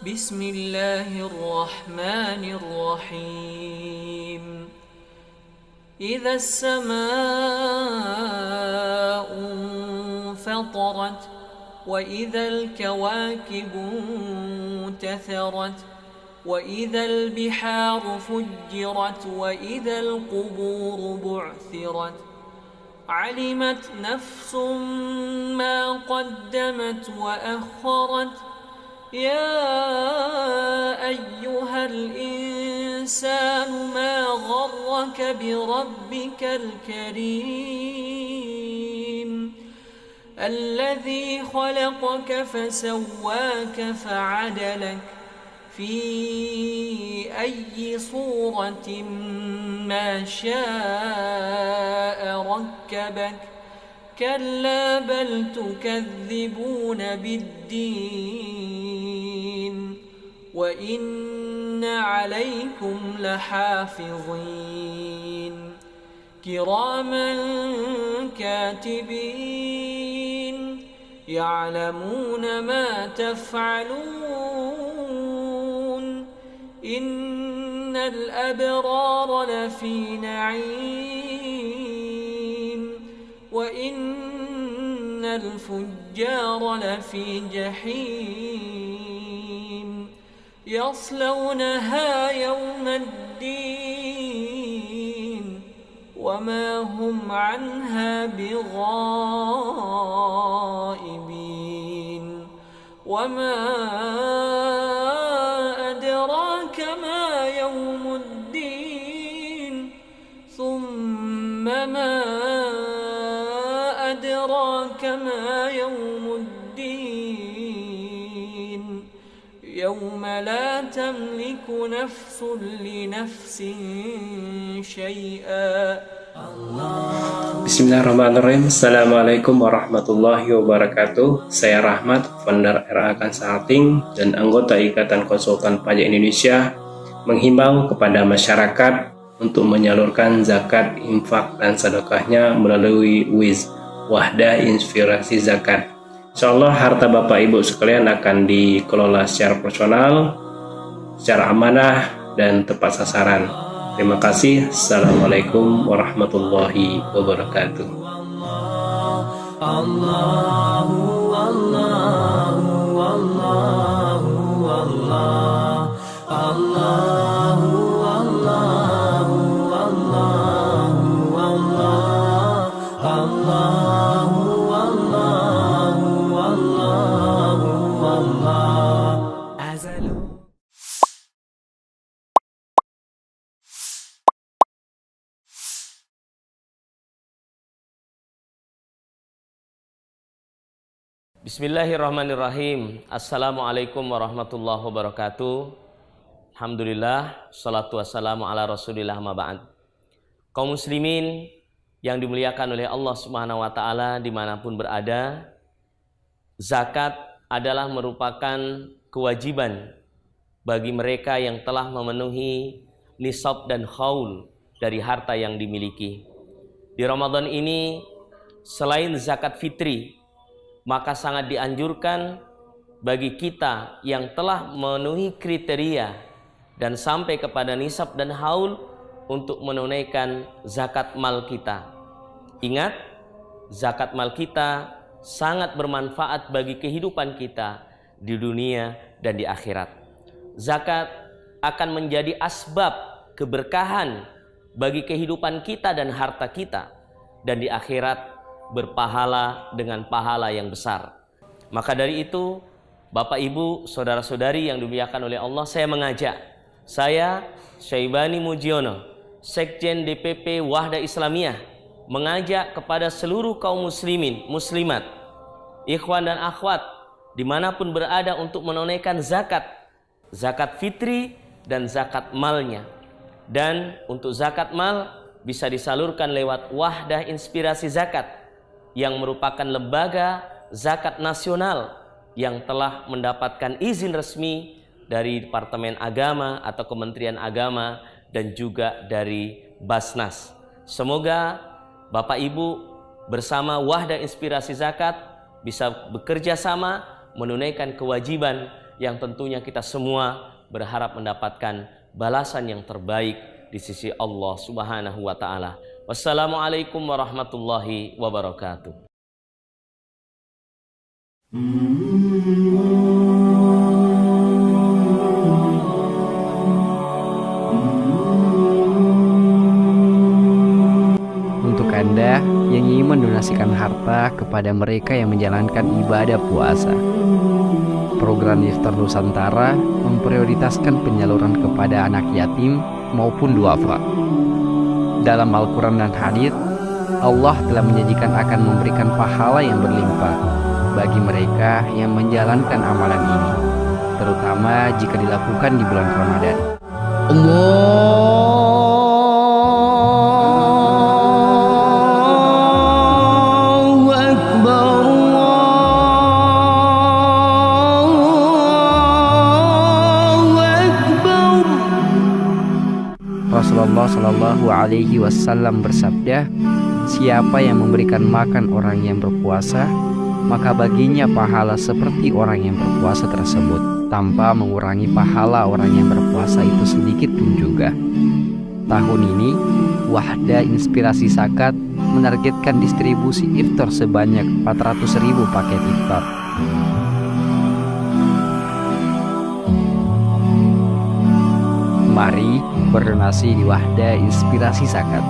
بسم الله الرحمن الرحيم إذا السماء انفطرت وإذا الكواكب انتثرت وإذا البحار فجرت وإذا القبور بعثرت علمت نفس ما قدمت وأخرت يا أيها الإنسان ما غرك بربك الكريم الذي خلقك فسواك فعدلك في أي صورة ما شاء ركبك كلا بل تكذبون بالدين وإن عليكم لحافظين كراما كاتبين يعلمون ما تفعلون إن الأبرار لفي نعيم وإن الفجار لفي جحيم يصلونها يوم الدين وما هم عنها بغائبين وما أدراك ما يوم الدين ثم ما أدراك ما يوم الدين يوم لا تملك نفس لنفس شيئا Bismillahirrahmanirrahim. Assalamualaikum warahmatullahi wabarakatuh. Saya Rahmat, founder RA Consulting dan anggota Ikatan Konsultan Pajak Indonesia, menghimbau kepada masyarakat untuk menyalurkan zakat, infak, dan sedekahnya melalui WIZ, Wahdah Inspirasi Zakat. Insyaallah harta Bapak Ibu sekalian akan dikelola secara profesional, secara amanah, dan tepat sasaran. Terima kasih. Assalamualaikum warahmatullahi wabarakatuh. Allahu Allahu Allahu Allah Allahu Allahu Allahu Allah Allahu Allahu Allahu Allah Azalu. Bismillahirrahmanirrahim. Assalamualaikum warahmatullahi wabarakatuh. Alhamdulillah, salatu wassalamu ala rasulillah ma ba'd. Kaum muslimin yang dimuliakan oleh Allah subhanahu wa ta'ala dimanapun berada, zakat adalah merupakan kewajiban bagi mereka yang telah memenuhi nisab dan haul dari harta yang dimiliki. Di Ramadan ini, selain zakat fitri, maka sangat dianjurkan bagi kita yang telah memenuhi kriteria dan sampai kepada nisab dan haul untuk menunaikan zakat mal kita. Ingat, zakat mal kita sangat bermanfaat bagi kehidupan kita di dunia dan di akhirat. Zakat akan menjadi asbab keberkahan bagi kehidupan kita dan harta kita, dan di akhirat berpahala dengan pahala yang besar. Maka dari itu, Bapak Ibu, saudara-saudari yang dimuliakan oleh Allah, saya Syaibani Mujiono, Sekjen DPP Wahdah Islamiyah, mengajak kepada seluruh kaum muslimin, muslimat, ikhwan dan akhwat dimanapun berada untuk menunaikan zakat fitri dan zakat malnya. Dan untuk zakat mal bisa disalurkan lewat Wahdah Inspirasi Zakat yang merupakan lembaga zakat nasional yang telah mendapatkan izin resmi dari Departemen Agama atau Kementerian Agama dan juga dari Basnas. Semoga Bapak Ibu bersama Wahdah Inspirasi Zakat bisa bekerja sama menunaikan kewajiban yang tentunya kita semua berharap mendapatkan balasan yang terbaik di sisi Allah Subhanahu wa taala. Wassalamualaikum warahmatullahi wabarakatuh. Untuk Anda yang ingin mendonasikan harta kepada mereka yang menjalankan ibadah puasa, program Iftar Nusantara memprioritaskan penyaluran kepada anak yatim maupun duafa. Dalam Al-Quran dan hadits, Allah telah menjanjikan akan memberikan pahala yang berlimpah bagi mereka yang menjalankan amalan ini, terutama jika dilakukan di bulan Ramadan. Allahu Akbar, Allahu Akbar. Rasulullah Shallallahu Alaihi Wasallam bersabda, siapa yang memberikan makan orang yang berpuasa, maka baginya pahala seperti orang yang berpuasa tersebut, tanpa mengurangi pahala orang yang berpuasa itu sedikit pun juga. Tahun ini, Wahda Inspirasi Zakat menargetkan distribusi iftar sebanyak 400.000 paket iftar. Mari berdonasi di Wahda Inspirasi Zakat.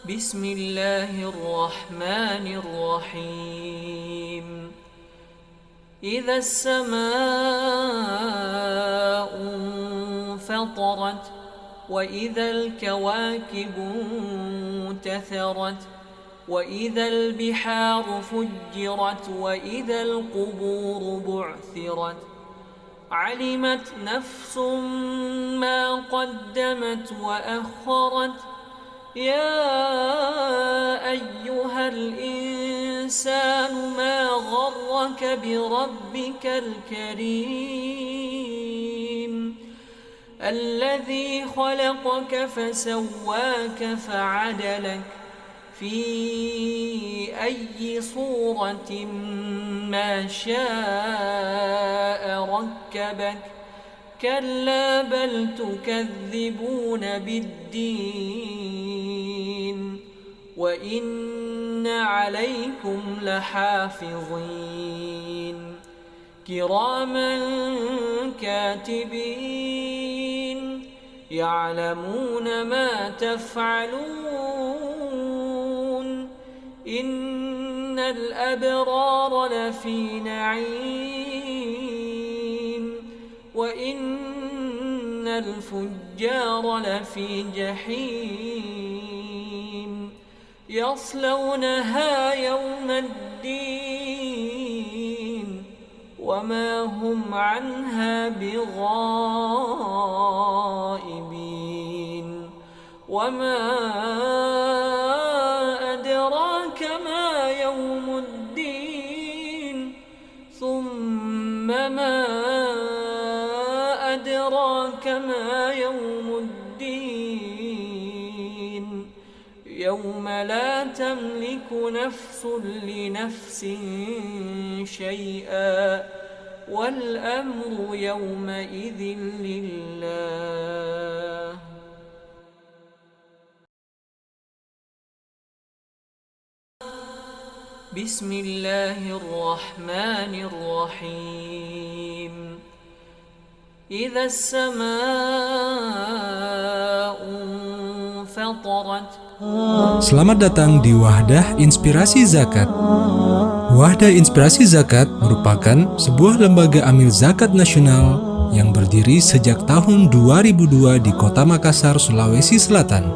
Bismillahirrahmanirrahim. إذا السماء انفطرت وإذا الكواكب انتثرت وإذا البحار فجرت وإذا القبور بعثرت علمت نفس ما قدمت وأخرت يا أيها الإنسان ما غرك بربك الكريم الذي خلقك فسواك فعدلك في أي صورة ما شاء ركبك كلا بل تكذبون بالدين وإن عليكم لحافظين كراما كاتبين يعلمون ما تفعلون إن الأبرار لفي نعيم وإن الفجار لفي جحيم يصلونها يوم الدين وما هم عنها بغائبين وما أدراك ما يوم الدين ثم ما أدراك ما يوم الدين يوم لا تملك نفس لنفس شيئا والأمر يومئذ لله بسم الله الرحمن الرحيم إذا السماء انفطرت. Selamat datang di Wahdah Inspirasi Zakat. Wahdah Inspirasi Zakat merupakan sebuah lembaga amil zakat nasional yang berdiri sejak tahun 2002 di Kota Makassar, Sulawesi Selatan.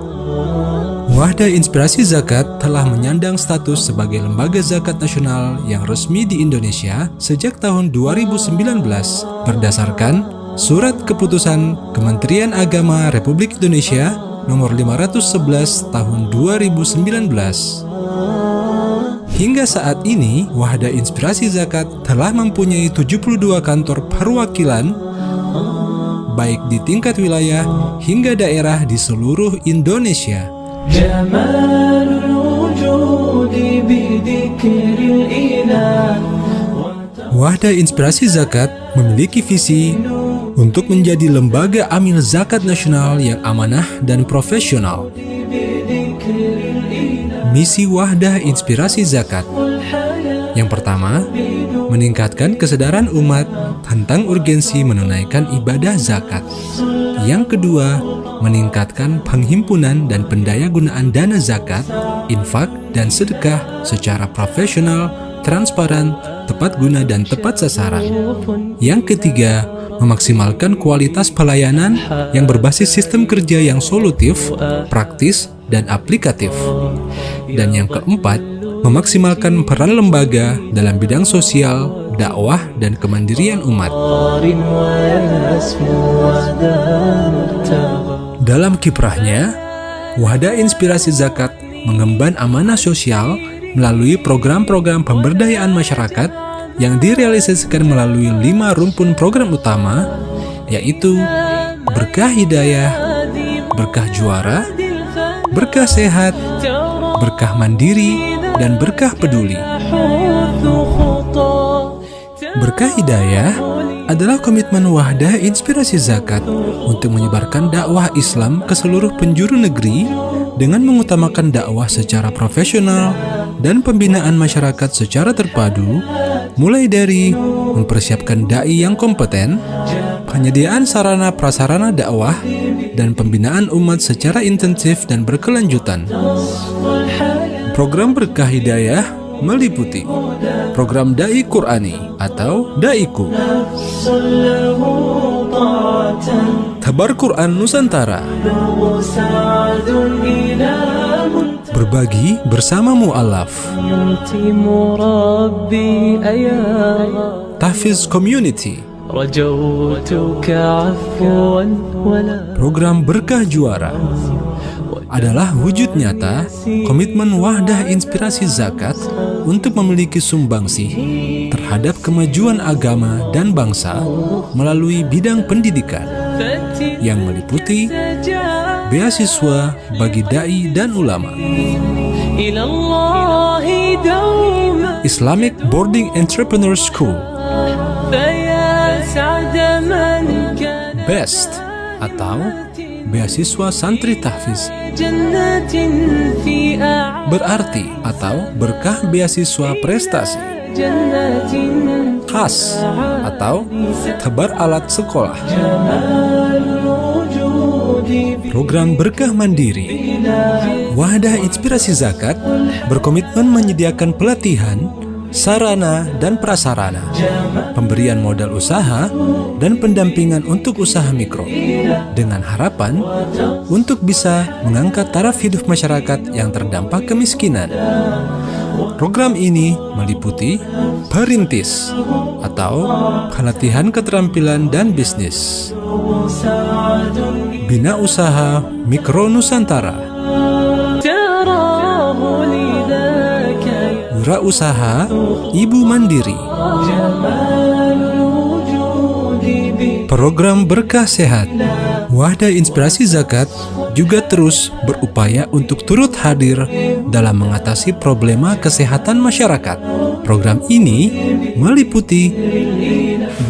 Wahdah Inspirasi Zakat telah menyandang status sebagai lembaga zakat nasional yang resmi di Indonesia sejak tahun 2019 berdasarkan Surat Keputusan Kementerian Agama Republik Indonesia Nomor 511 Tahun 2019. Hingga saat ini, Wahda Inspirasi Zakat telah mempunyai 72 kantor perwakilan, baik di tingkat wilayah hingga daerah di seluruh Indonesia. Wahda Inspirasi Zakat memiliki visi untuk menjadi lembaga amil zakat nasional yang amanah dan profesional. Misi Wahda Inspirasi Zakat. Yang pertama, meningkatkan kesadaran umat tentang urgensi menunaikan ibadah zakat. Yang kedua, meningkatkan penghimpunan dan pendayagunaan dana zakat, infak, dan sedekah secara profesional, transparan, tepat guna, dan tepat sasaran. Yang ketiga, memaksimalkan kualitas pelayanan yang berbasis sistem kerja yang solutif, praktis, dan aplikatif. Dan yang keempat, memaksimalkan peran lembaga dalam bidang sosial, dakwah, dan kemandirian umat. Dalam kiprahnya, Wahda Inspirasi Zakat mengemban amanah sosial melalui program-program pemberdayaan masyarakat yang direalisasikan melalui 5 rumpun program utama, yaitu Berkah Hidayah, Berkah Juara, Berkah Sehat, Berkah Mandiri, dan Berkah Peduli. Berkah Hidayah adalah komitmen Wahda Inspirasi Zakat untuk menyebarkan dakwah Islam ke seluruh penjuru negeri dengan mengutamakan dakwah secara profesional dan pembinaan masyarakat secara terpadu, mulai dari mempersiapkan dai yang kompeten, penyediaan sarana prasarana dakwah, dan pembinaan umat secara intensif dan berkelanjutan. Program Berkah Hidayah meliputi program Dai Qur'ani atau Daiku, Tabar Quran Nusantara, Berbagi Bersama Mu'alaf, Tahfiz Community, program Berkah Juara adalah wujud nyata komitmen Wahda Inspirasi Zakat untuk memiliki sumbangsih terhadap kemajuan agama dan bangsa melalui bidang pendidikan yang meliputi beasiswa bagi dai dan ulama, Islamic Boarding Entrepreneur School, BEST atau beasiswa santri tahfiz, berarti atau berkah beasiswa prestasi, khas atau tebar alat sekolah, program Berkah Mandiri. Wahda Inspirasi Zakat berkomitmen menyediakan pelatihan, sarana dan prasarana, pemberian modal usaha, dan pendampingan untuk usaha mikro, dengan harapan untuk bisa mengangkat taraf hidup masyarakat yang terdampak kemiskinan. Program ini meliputi perintis atau pelatihan keterampilan dan bisnis, Bina Usaha Mikro Nusantara, Wirausaha Ibu Mandiri, program Berkah Sehat. Wahda Inspirasi Zakat juga terus berupaya untuk turut hadir dalam mengatasi problema kesehatan masyarakat. Program ini meliputi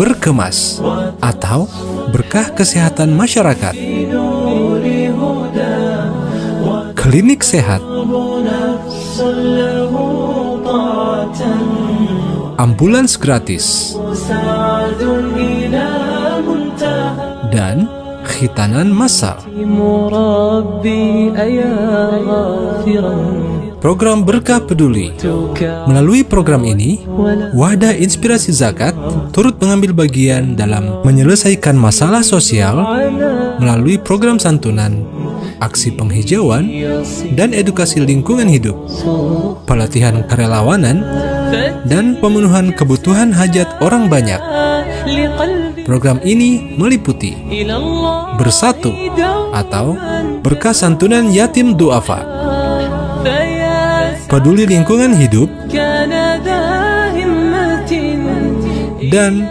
Berkemas atau Berkah Kesehatan Masyarakat, Klinik Sehat, ambulans gratis, dan khitanan massal. Program Berkah Peduli. Melalui program ini, Wahda Inspirasi Zakat turut mengambil bagian dalam menyelesaikan masalah sosial melalui program santunan, aksi penghijauan, dan edukasi lingkungan hidup, pelatihan kerelawanan, dan pemenuhan kebutuhan hajat orang banyak. Program ini meliputi Bersatu atau Berkah Santunan Yatim Duafa, peduli lingkungan hidup, كان ذا همة dan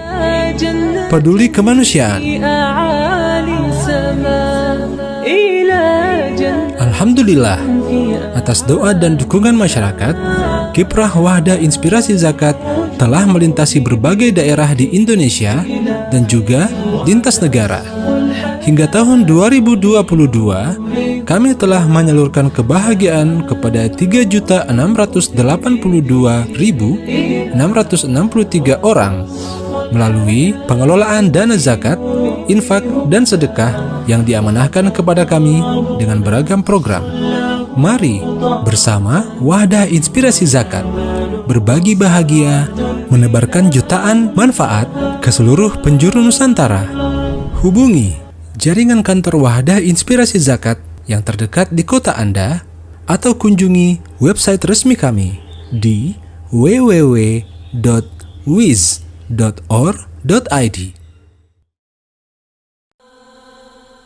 peduli kemanusiaan. أعالي سماء إلى جنة Alhamdulillah, atas doa dan dukungan masyarakat, Kiprah Wahdah Inspirasi Zakat telah melintasi berbagai daerah di Indonesia dan juga lintas negara. Hingga tahun 2022, kami telah menyalurkan kebahagiaan kepada 3.682.663 orang melalui pengelolaan dana zakat, infak, dan sedekah yang diamanahkan kepada kami dengan beragam program. Mari bersama Wahdah Inspirasi Zakat berbagi bahagia, menebarkan jutaan manfaat ke seluruh penjuru Nusantara. Hubungi jaringan kantor Wahdah Inspirasi Zakat yang terdekat di kota Anda atau kunjungi website resmi kami di www.wiz.or.id.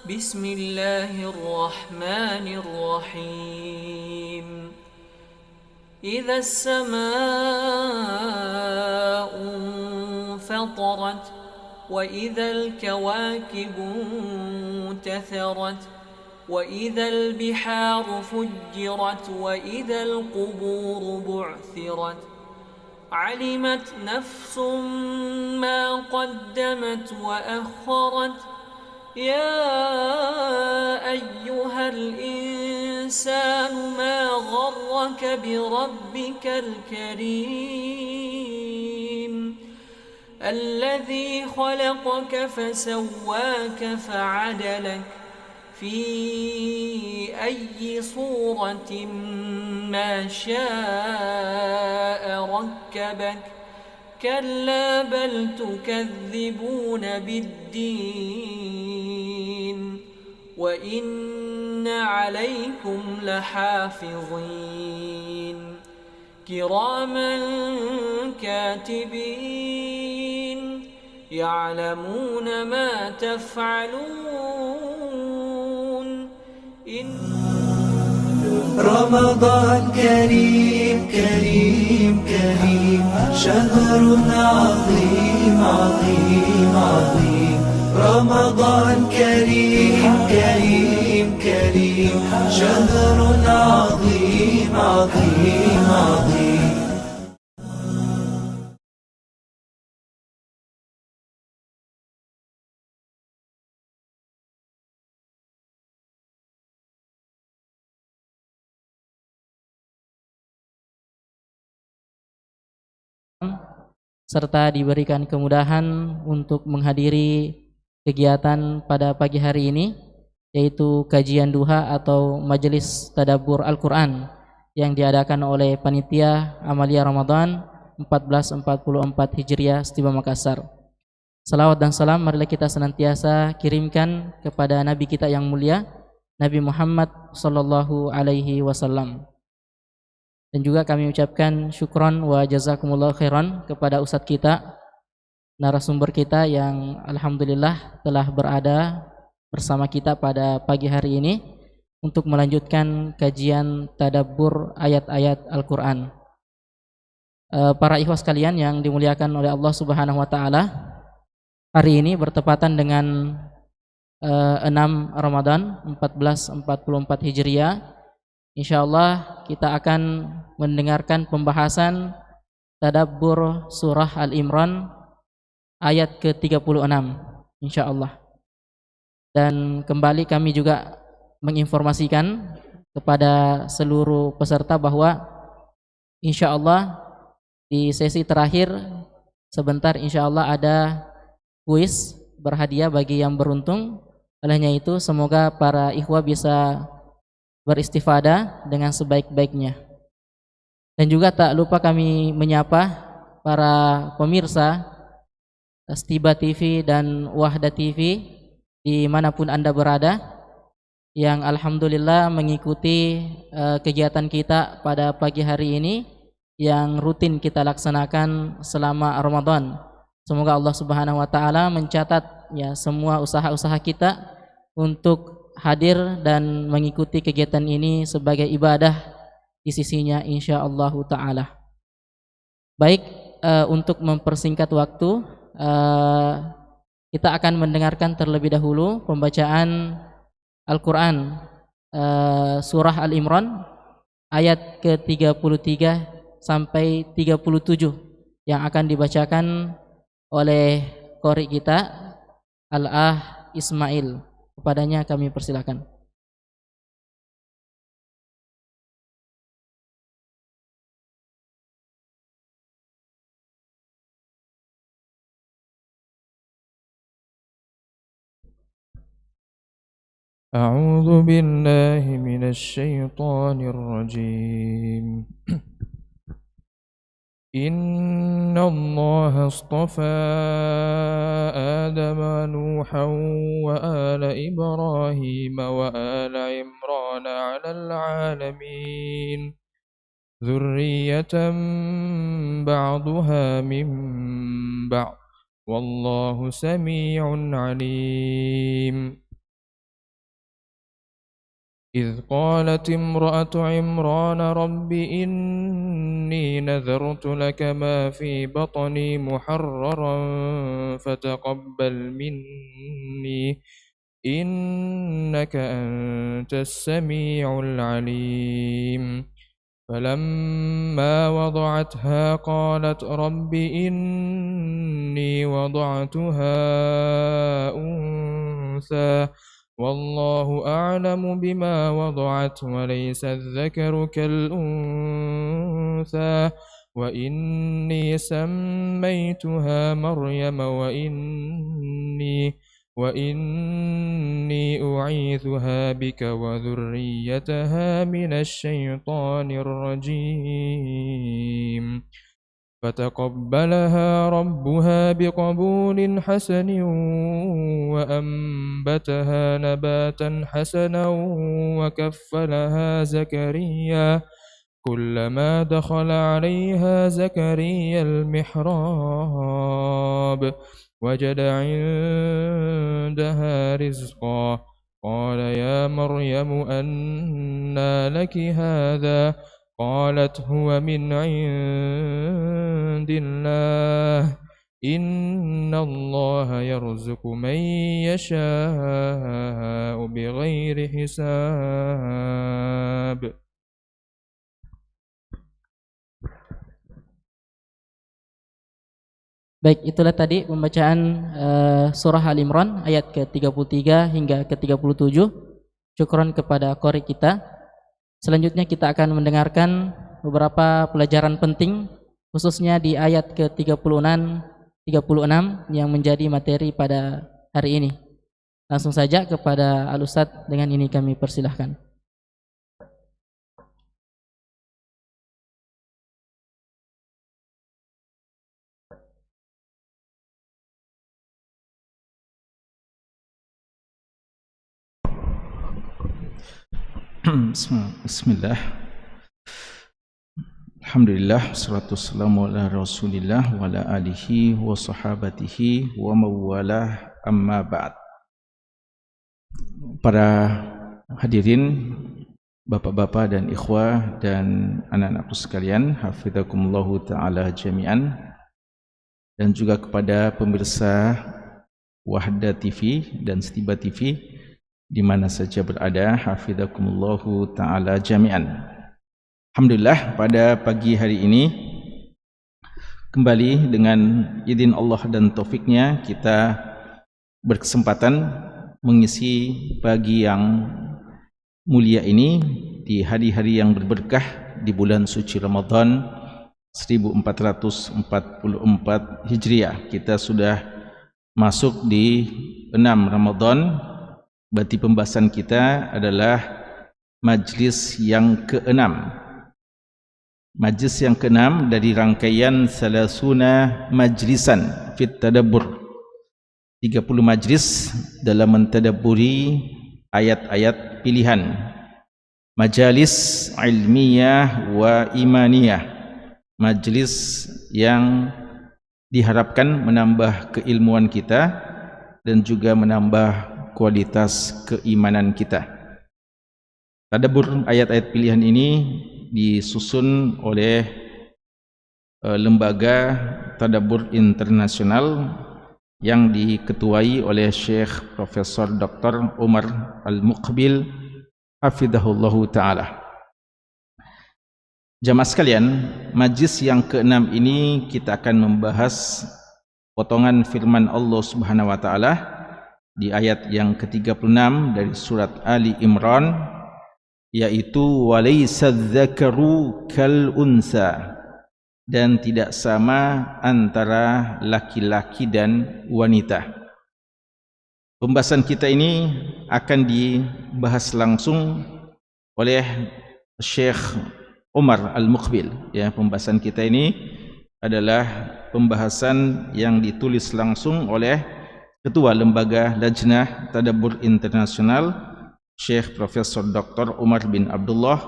Bismillahirrahmanirrahim. إذا السماء انفطرت وإذا الكواكب انتثرت وإذا البحار فجرت وإذا القبور بعثرت علمت نفس ما قدمت وأخرت يا أيها الإنسان ما غرك بربك الكريم الذي خلقك فسواك فعدلك في أي صورة ما شاء ركبك كلا بل تكذبون بالدين وإن عليكم لحافظين كراما كاتبين يعلمون ما تفعلون رمضان كريم كريم كريم شهر عظيم عظيم عظيم رمضان كريم كريم كريم شهر عظيم عظيم عظيم serta diberikan kemudahan untuk menghadiri kegiatan pada pagi hari ini, yaitu kajian duha atau majelis tadabbur Al-Quran yang diadakan oleh Panitia Amalia Ramadan 1444 Hijriah Setiba Makassar. Salawat dan salam marilah kita senantiasa kirimkan kepada Nabi kita yang mulia, Nabi Muhammad sallallahu alaihi wasallam. Dan juga kami ucapkan syukron wa jazakumullah khairan kepada ustadz kita, narasumber kita yang alhamdulillah telah berada bersama kita pada pagi hari ini untuk melanjutkan kajian tadabbur ayat-ayat Al-Quran. Para ikhwas sekalian yang dimuliakan oleh Allah Subhanahu wa taala, hari ini bertepatan dengan 6 Ramadan 1444 Hijriah. Insyaallah kita akan mendengarkan pembahasan tadabbur surah Al-Imran ayat ke-36 insyaallah. Dan kembali kami juga menginformasikan kepada seluruh peserta bahwa insyaallah di sesi terakhir sebentar insyaallah ada kuis berhadiah bagi yang beruntung. Olehnya itu semoga para ikhwah bisa beristifadah dengan sebaik-baiknya. Dan juga tak lupa kami menyapa para pemirsa Setiba TV dan Wahdah TV dimanapun Anda berada, yang alhamdulillah mengikuti kegiatan kita pada pagi hari ini yang rutin kita laksanakan selama Ramadan. Semoga Allah Subhanahu wa taala mencatat ya semua usaha-usaha kita untuk hadir dan mengikuti kegiatan ini sebagai ibadah di sisinya insyaallah taala. Baik, untuk mempersingkat waktu, kita akan mendengarkan terlebih dahulu pembacaan Al-Quran surah Al-Imran ayat ke-33 sampai 37 yang akan dibacakan oleh qori kita Al-Ah Ismail. Kepadanya kami persilakan. أعوذ بالله من الشيطان الرجيم إن الله اصطفى آدم ونوحا وآل إبراهيم وآل عمران على العالمين ذرية بعضها من بعض والله سميع عليم إذ قالت امرأة عمران رب إني نذرت لك ما في بطني محررا فتقبل مني إنك أنت السميع العليم فلما وضعتها قالت رب إني وضعتها أنثى والله أعلم بما وضعت وليس الذكر كالأنثى وإني سميتها مريم وإني أعيذها بك وذريتها من الشيطان الرجيم فتقبلها ربها بقبول حسن وأنبتها نباتا حسنا وكفلها زكريا كلما دخل عليها زكريا المحراب وجد عندها رزقا قال يا مريم أنى لك هذا قالت هو من عند الله إن الله يرزق من يشاء بغير حساب. Baik, itulah tadi pembacaan surah Al-Imran ayat ke-33 hingga ke-37. Syukron kepada qori kita. Selanjutnya kita akan mendengarkan beberapa pelajaran penting khususnya di ayat ke-36 yang menjadi materi pada hari ini. Langsung saja kepada Al-Ustadz, dengan ini kami persilahkan. Bismillah. Alhamdulillah, wassalatu wassalamu ala Rasulillah wa ala alihi wa sahabatihi wa mawalah, amma ba'd. Para hadirin, bapak-bapak dan ikhwah dan anak-anakku sekalian, hafizakumullahu ta'ala jami'an, dan juga kepada pemirsa Wahda TV dan Setiba TV di mana saja berada, hafizakumullahu ta'ala jami'an. Alhamdulillah, pada pagi hari ini kembali dengan izin Allah dan taufiknya kita berkesempatan mengisi pagi yang mulia ini di hari-hari yang berberkah di bulan suci Ramadan 1444 Hijriah. Kita sudah masuk di 6 Ramadan. Berarti pembahasan kita adalah majlis yang ke-6. Majlis yang ke-6 dari rangkaian salasuna majlisan fit tadabbur. 30 majlis dalam mentadabburi ayat-ayat pilihan. Majalis ilmiyah wa imaniyah. Majlis yang diharapkan menambah keilmuan kita dan juga menambah kualitas keimanan kita. Tadabbur ayat-ayat pilihan ini disusun oleh Lembaga Tadabbur Internasional yang diketuai oleh Syekh Profesor Dr. Umar Al-Muqbil hafizahullahu ta'ala. Jamaah sekalian, majlis yang ke-6 ini kita akan membahas potongan firman Allah Subhanahu wa taala di ayat yang ke-36 dari surat Ali Imran, yaitu walaysa dzakaru kal unsa, dan tidak sama antara laki-laki dan wanita. Pembahasan kita ini akan dibahas langsung oleh Syekh Umar Al-Muqbil. Ya, pembahasan kita ini adalah pembahasan yang ditulis langsung oleh Ketua Lembaga Lajnah Tadabbur Internasional, Syekh Profesor Dr. Umar bin Abdullah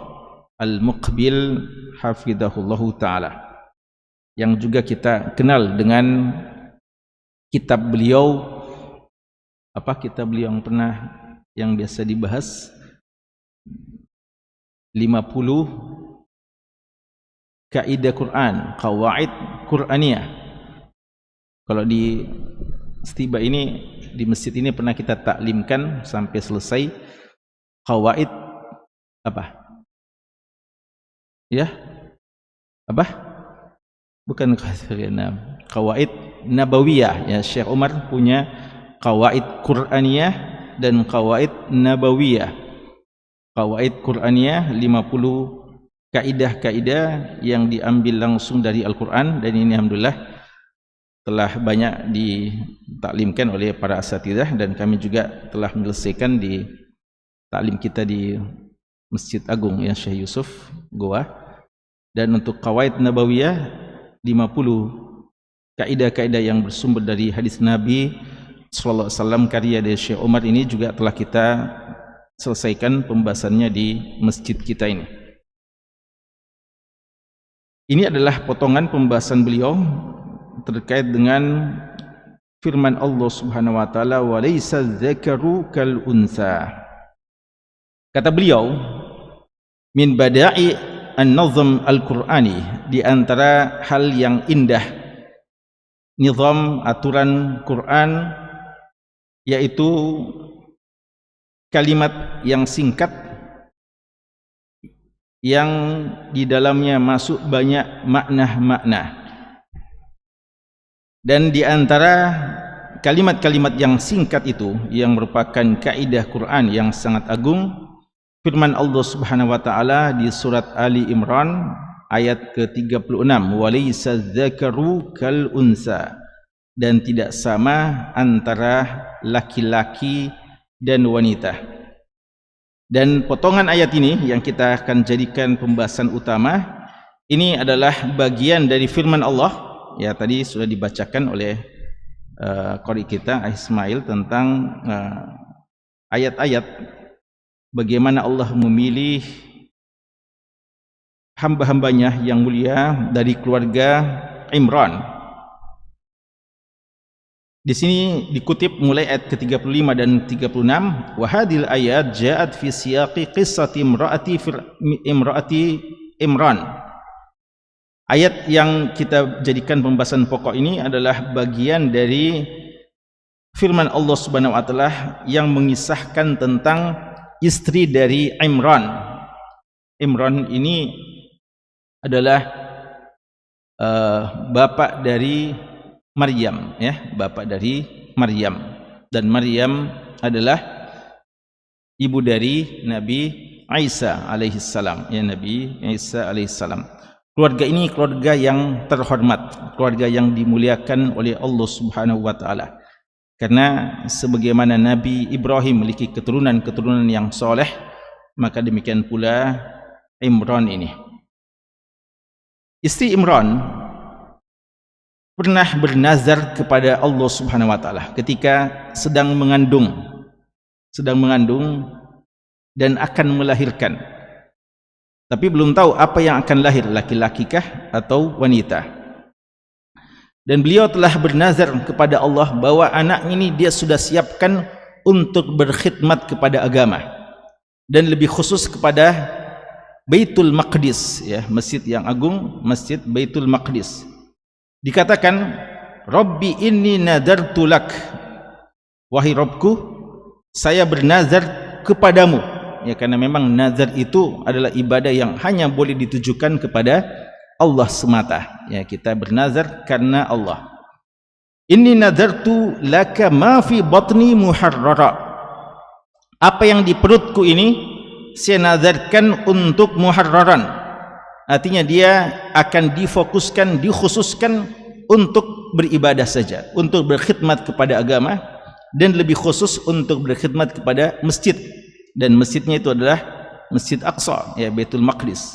Al-Muqbil hafizahullahu ta'ala, yang juga kita kenal dengan kitab beliau. Apa kitab beliau yang biasa dibahas? 50 Kaidah Quran, Qawaid Quraniyah. Kalau di Setiba ini, di masjid ini pernah kita taklimkan sampai selesai Qawaid apa? Ya? Apa? Bukan Qawaid Nabawiyah. Ya, Syekh Umar punya Qawaid Quraniyah dan Qawaid Nabawiyah. Qawaid Quraniyah 50 kaidah-kaidah yang diambil langsung dari Al-Quran, dan ini alhamdulillah telah banyak ditaklimkan oleh para asatidzah, dan kami juga telah menyelesaikan di taklim kita di Masjid Agung ya Syekh Yusuf Goa. Dan untuk Qawaid Nabawiyah 50 kaidah-kaidah yang bersumber dari hadis Nabi sallallahu alaihi wasallam karya dari Syekh Umar ini juga telah kita selesaikan pembahasannya di masjid kita ini. Ini adalah potongan pembahasan beliau terkait dengan firman Allah Subhanahu wa taala, walaysa dzakaru kal unsa. Kata beliau, min bada'i an-nazm al-Qur'ani, di antara hal yang indah nizam aturan Quran, yaitu kalimat yang singkat yang di dalamnya masuk banyak makna-makna. Dan di antara kalimat-kalimat yang singkat itu yang merupakan kaidah Quran yang sangat agung, firman Allah Subhanahu wa taala di surat Ali Imran ayat ke-36, walaysa dzakaru kal unsa, dan tidak sama antara laki-laki dan wanita. Dan potongan ayat ini yang kita akan jadikan pembahasan utama, ini adalah bagian dari firman Allah. Ya, tadi sudah dibacakan oleh qari kita Ismail tentang ayat-ayat bagaimana Allah memilih hamba-hambanya yang mulia dari keluarga Imran. Di sini dikutip mulai ayat ke-35 dan 36, wa hadhil ayat ja'at fi siyaqi qissati imraati Imran. Ayat yang kita jadikan pembahasan pokok ini adalah bagian dari firman Allah Subhanahu wa taala yang mengisahkan tentang istri dari Imran. Imran ini adalah bapak dari Maryam, ya, bapak dari Maryam, dan Maryam adalah ibu dari Nabi Isa alaihissalam, ya, Nabi Isa alaihissalam. Keluarga ini keluarga yang terhormat, keluarga yang dimuliakan oleh Allah Subhanahu wa taala. Karena sebagaimana Nabi Ibrahim memiliki keturunan-keturunan yang soleh, maka demikian pula Imran ini. Istri Imran pernah bernazar kepada Allah Subhanahu wa taala ketika sedang mengandung dan akan melahirkan, tapi belum tahu apa yang akan lahir, laki-laki kah atau wanita. Dan beliau telah bernazar kepada Allah bahwa anak ini dia sudah siapkan untuk berkhidmat kepada agama, dan lebih khusus kepada Baitul Maqdis, ya, masjid yang agung, Masjid Baitul Maqdis. Dikatakan, Rabbi inni nadartu lak, wahai Rabbku, saya bernazar kepadamu. Ya, karena memang nazar itu adalah ibadah yang hanya boleh ditujukan kepada Allah semata. Ya, kita bernazar karena Allah. Inni nadartu laka ma fi batni muharrara. Apa yang di perutku ini saya nazarkan untuk muharraran. Artinya dia akan difokuskan, dikhususkan untuk beribadah saja, untuk berkhidmat kepada agama, dan lebih khusus untuk berkhidmat kepada masjid. Dan masjidnya itu adalah Masjid Aqsa, ya, Baitul Maqdis.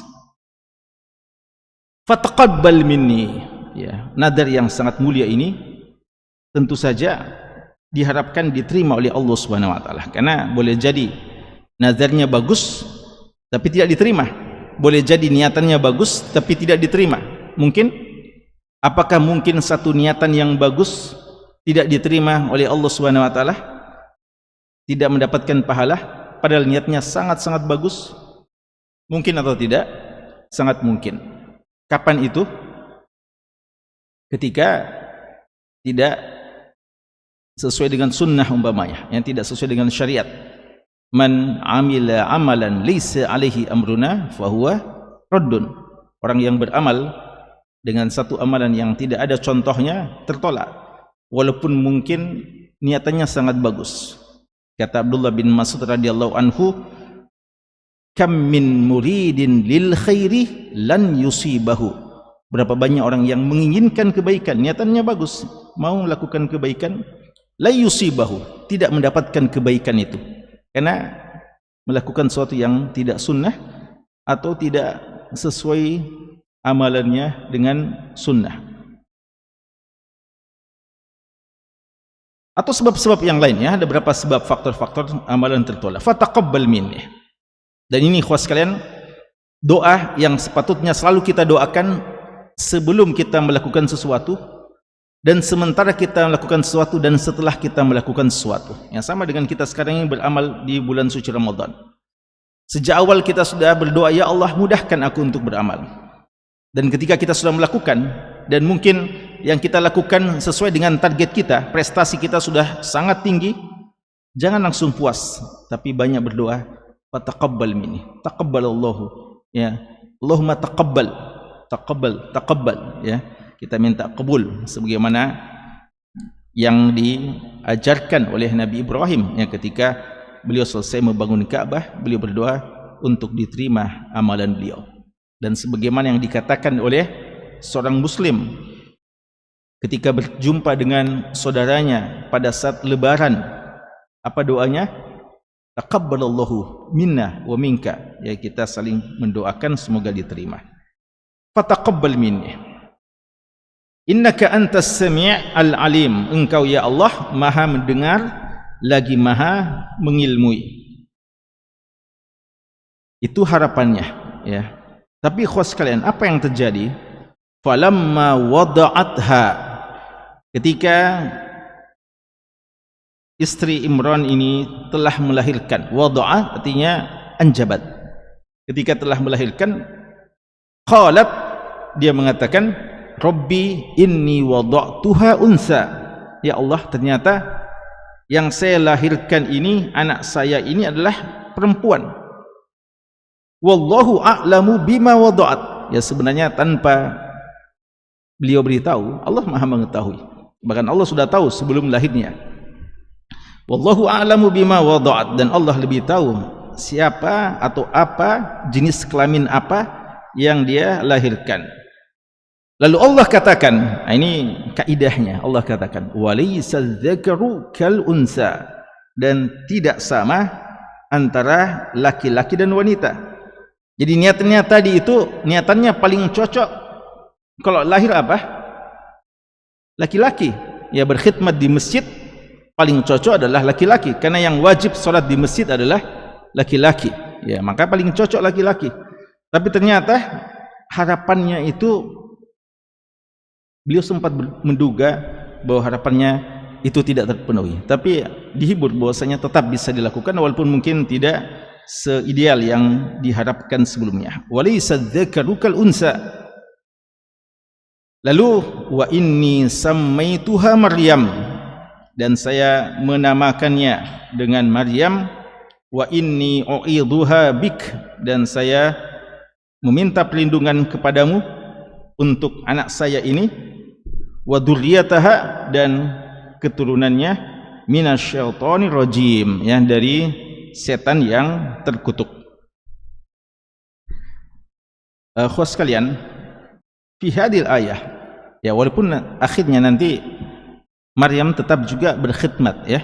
Fataqabbal minni, ya, nadar yang sangat mulia ini tentu saja diharapkan diterima oleh Allah Subhanahu wa taala. Karena boleh jadi nazarnya bagus tapi tidak diterima. Boleh jadi niatannya bagus tapi tidak diterima. Mungkin, apakah mungkin satu niatan yang bagus tidak diterima oleh Allah Subhanahu wa taala? Tidak mendapatkan pahala padahal niatnya sangat-sangat bagus? Mungkin atau tidak? Sangat mungkin. Kapan itu? Ketika tidak sesuai dengan sunnah umpamanya, yang tidak sesuai dengan syariat. Man amila amalan laysa alaihi amruna fahuwa raddun. Orang yang beramal dengan satu amalan yang tidak ada contohnya tertolak, walaupun mungkin niatannya sangat bagus. Kata Abdullah bin Mas'ud radhiyallahu anhu, kam min muridin lil khairi lan yusibahu. Berapa banyak orang yang menginginkan kebaikan, niatannya bagus, mau melakukan kebaikan, la yusibahu, tidak mendapatkan kebaikan itu karena melakukan sesuatu yang tidak sunnah atau tidak sesuai amalannya dengan sunnah, atau sebab-sebab yang lainnya. Ada beberapa sebab, faktor-faktor amalan tertolak. Fataqabbal minni. Dan ini ikhwas sekalian, doa yang sepatutnya selalu kita doakan sebelum kita melakukan sesuatu, dan sementara kita melakukan sesuatu, dan setelah kita melakukan sesuatu. Yang sama dengan kita sekarang ini beramal di bulan suci Ramadan. Sejak awal kita sudah berdoa, ya Allah mudahkan aku untuk beramal. Dan ketika kita sudah melakukan, dan mungkin yang kita lakukan sesuai dengan target kita, prestasi kita sudah sangat tinggi, jangan langsung puas, tapi banyak berdoa, fataqabbal minni, taqabbalallahu, ya, Allahumma taqabbal, taqabbal, ya. Kita minta kabul sebagaimana yang diajarkan oleh Nabi Ibrahim, yang ketika beliau selesai membangun Ka'bah, beliau berdoa untuk diterima amalan beliau. Dan sebagaimana yang dikatakan oleh seorang muslim ketika berjumpa dengan saudaranya pada saat lebaran, apa doanya? Taqabbalallahu minna wa minka, ya, kita saling mendoakan semoga diterima. Fataqabbal minni, innaka antas sami' al-alim, engkau ya Allah maha mendengar lagi maha mengilmui. Itu harapannya, ya. Tapi ikhwas sekalian, apa yang terjadi? Falamma wada'atha, ketika istri Imran ini telah melahirkan, wada'a artinya anjabat, ketika telah melahirkan, qalat, dia mengatakan, Rabbi inni wada'tuha unsa, ya Allah ternyata yang saya lahirkan ini, anak saya ini adalah perempuan. Wallahu a'lamu bima wada'at, ya, sebenarnya tanpa beliau beritahu, Allah maha mengetahui, bahkan Allah sudah tahu sebelum lahirnya. Wallahu a'lamu bima wada'at, dan Allah lebih tahu siapa atau apa, jenis kelamin apa yang dia lahirkan. Lalu Allah katakan, ini kaidahnya, Allah katakan, walaysa dzakaru kal unsa, dan tidak sama antara laki-laki dan wanita. Jadi niatannya tadi itu, niatannya paling cocok kalau lahir apa? Laki-laki. Ya, berkhidmat di masjid paling cocok adalah laki-laki, karena yang wajib sholat di masjid adalah laki-laki. Ya, maka paling cocok laki-laki. Tapi ternyata harapannya itu, beliau sempat menduga bahwa harapannya itu tidak terpenuhi, tapi dihibur bahwasanya tetap bisa dilakukan walaupun mungkin tidak seideal yang diharapkan sebelumnya. Walaysa dzakaru kal unsa. Lalu wa inni sammaituha Maryam, dan saya menamakannya dengan Maryam. Wa inni u'idhuha bik, dan saya meminta perlindungan kepadamu untuk anak saya ini. Wa dzurriyyataha, dan keturunannya, minasyaitonir rajim, ya, dari setan yang terkutuk. Khusus sekalian, fi hadil ayah, ya, walaupun akhirnya nanti Maryam tetap juga berkhidmat, ya,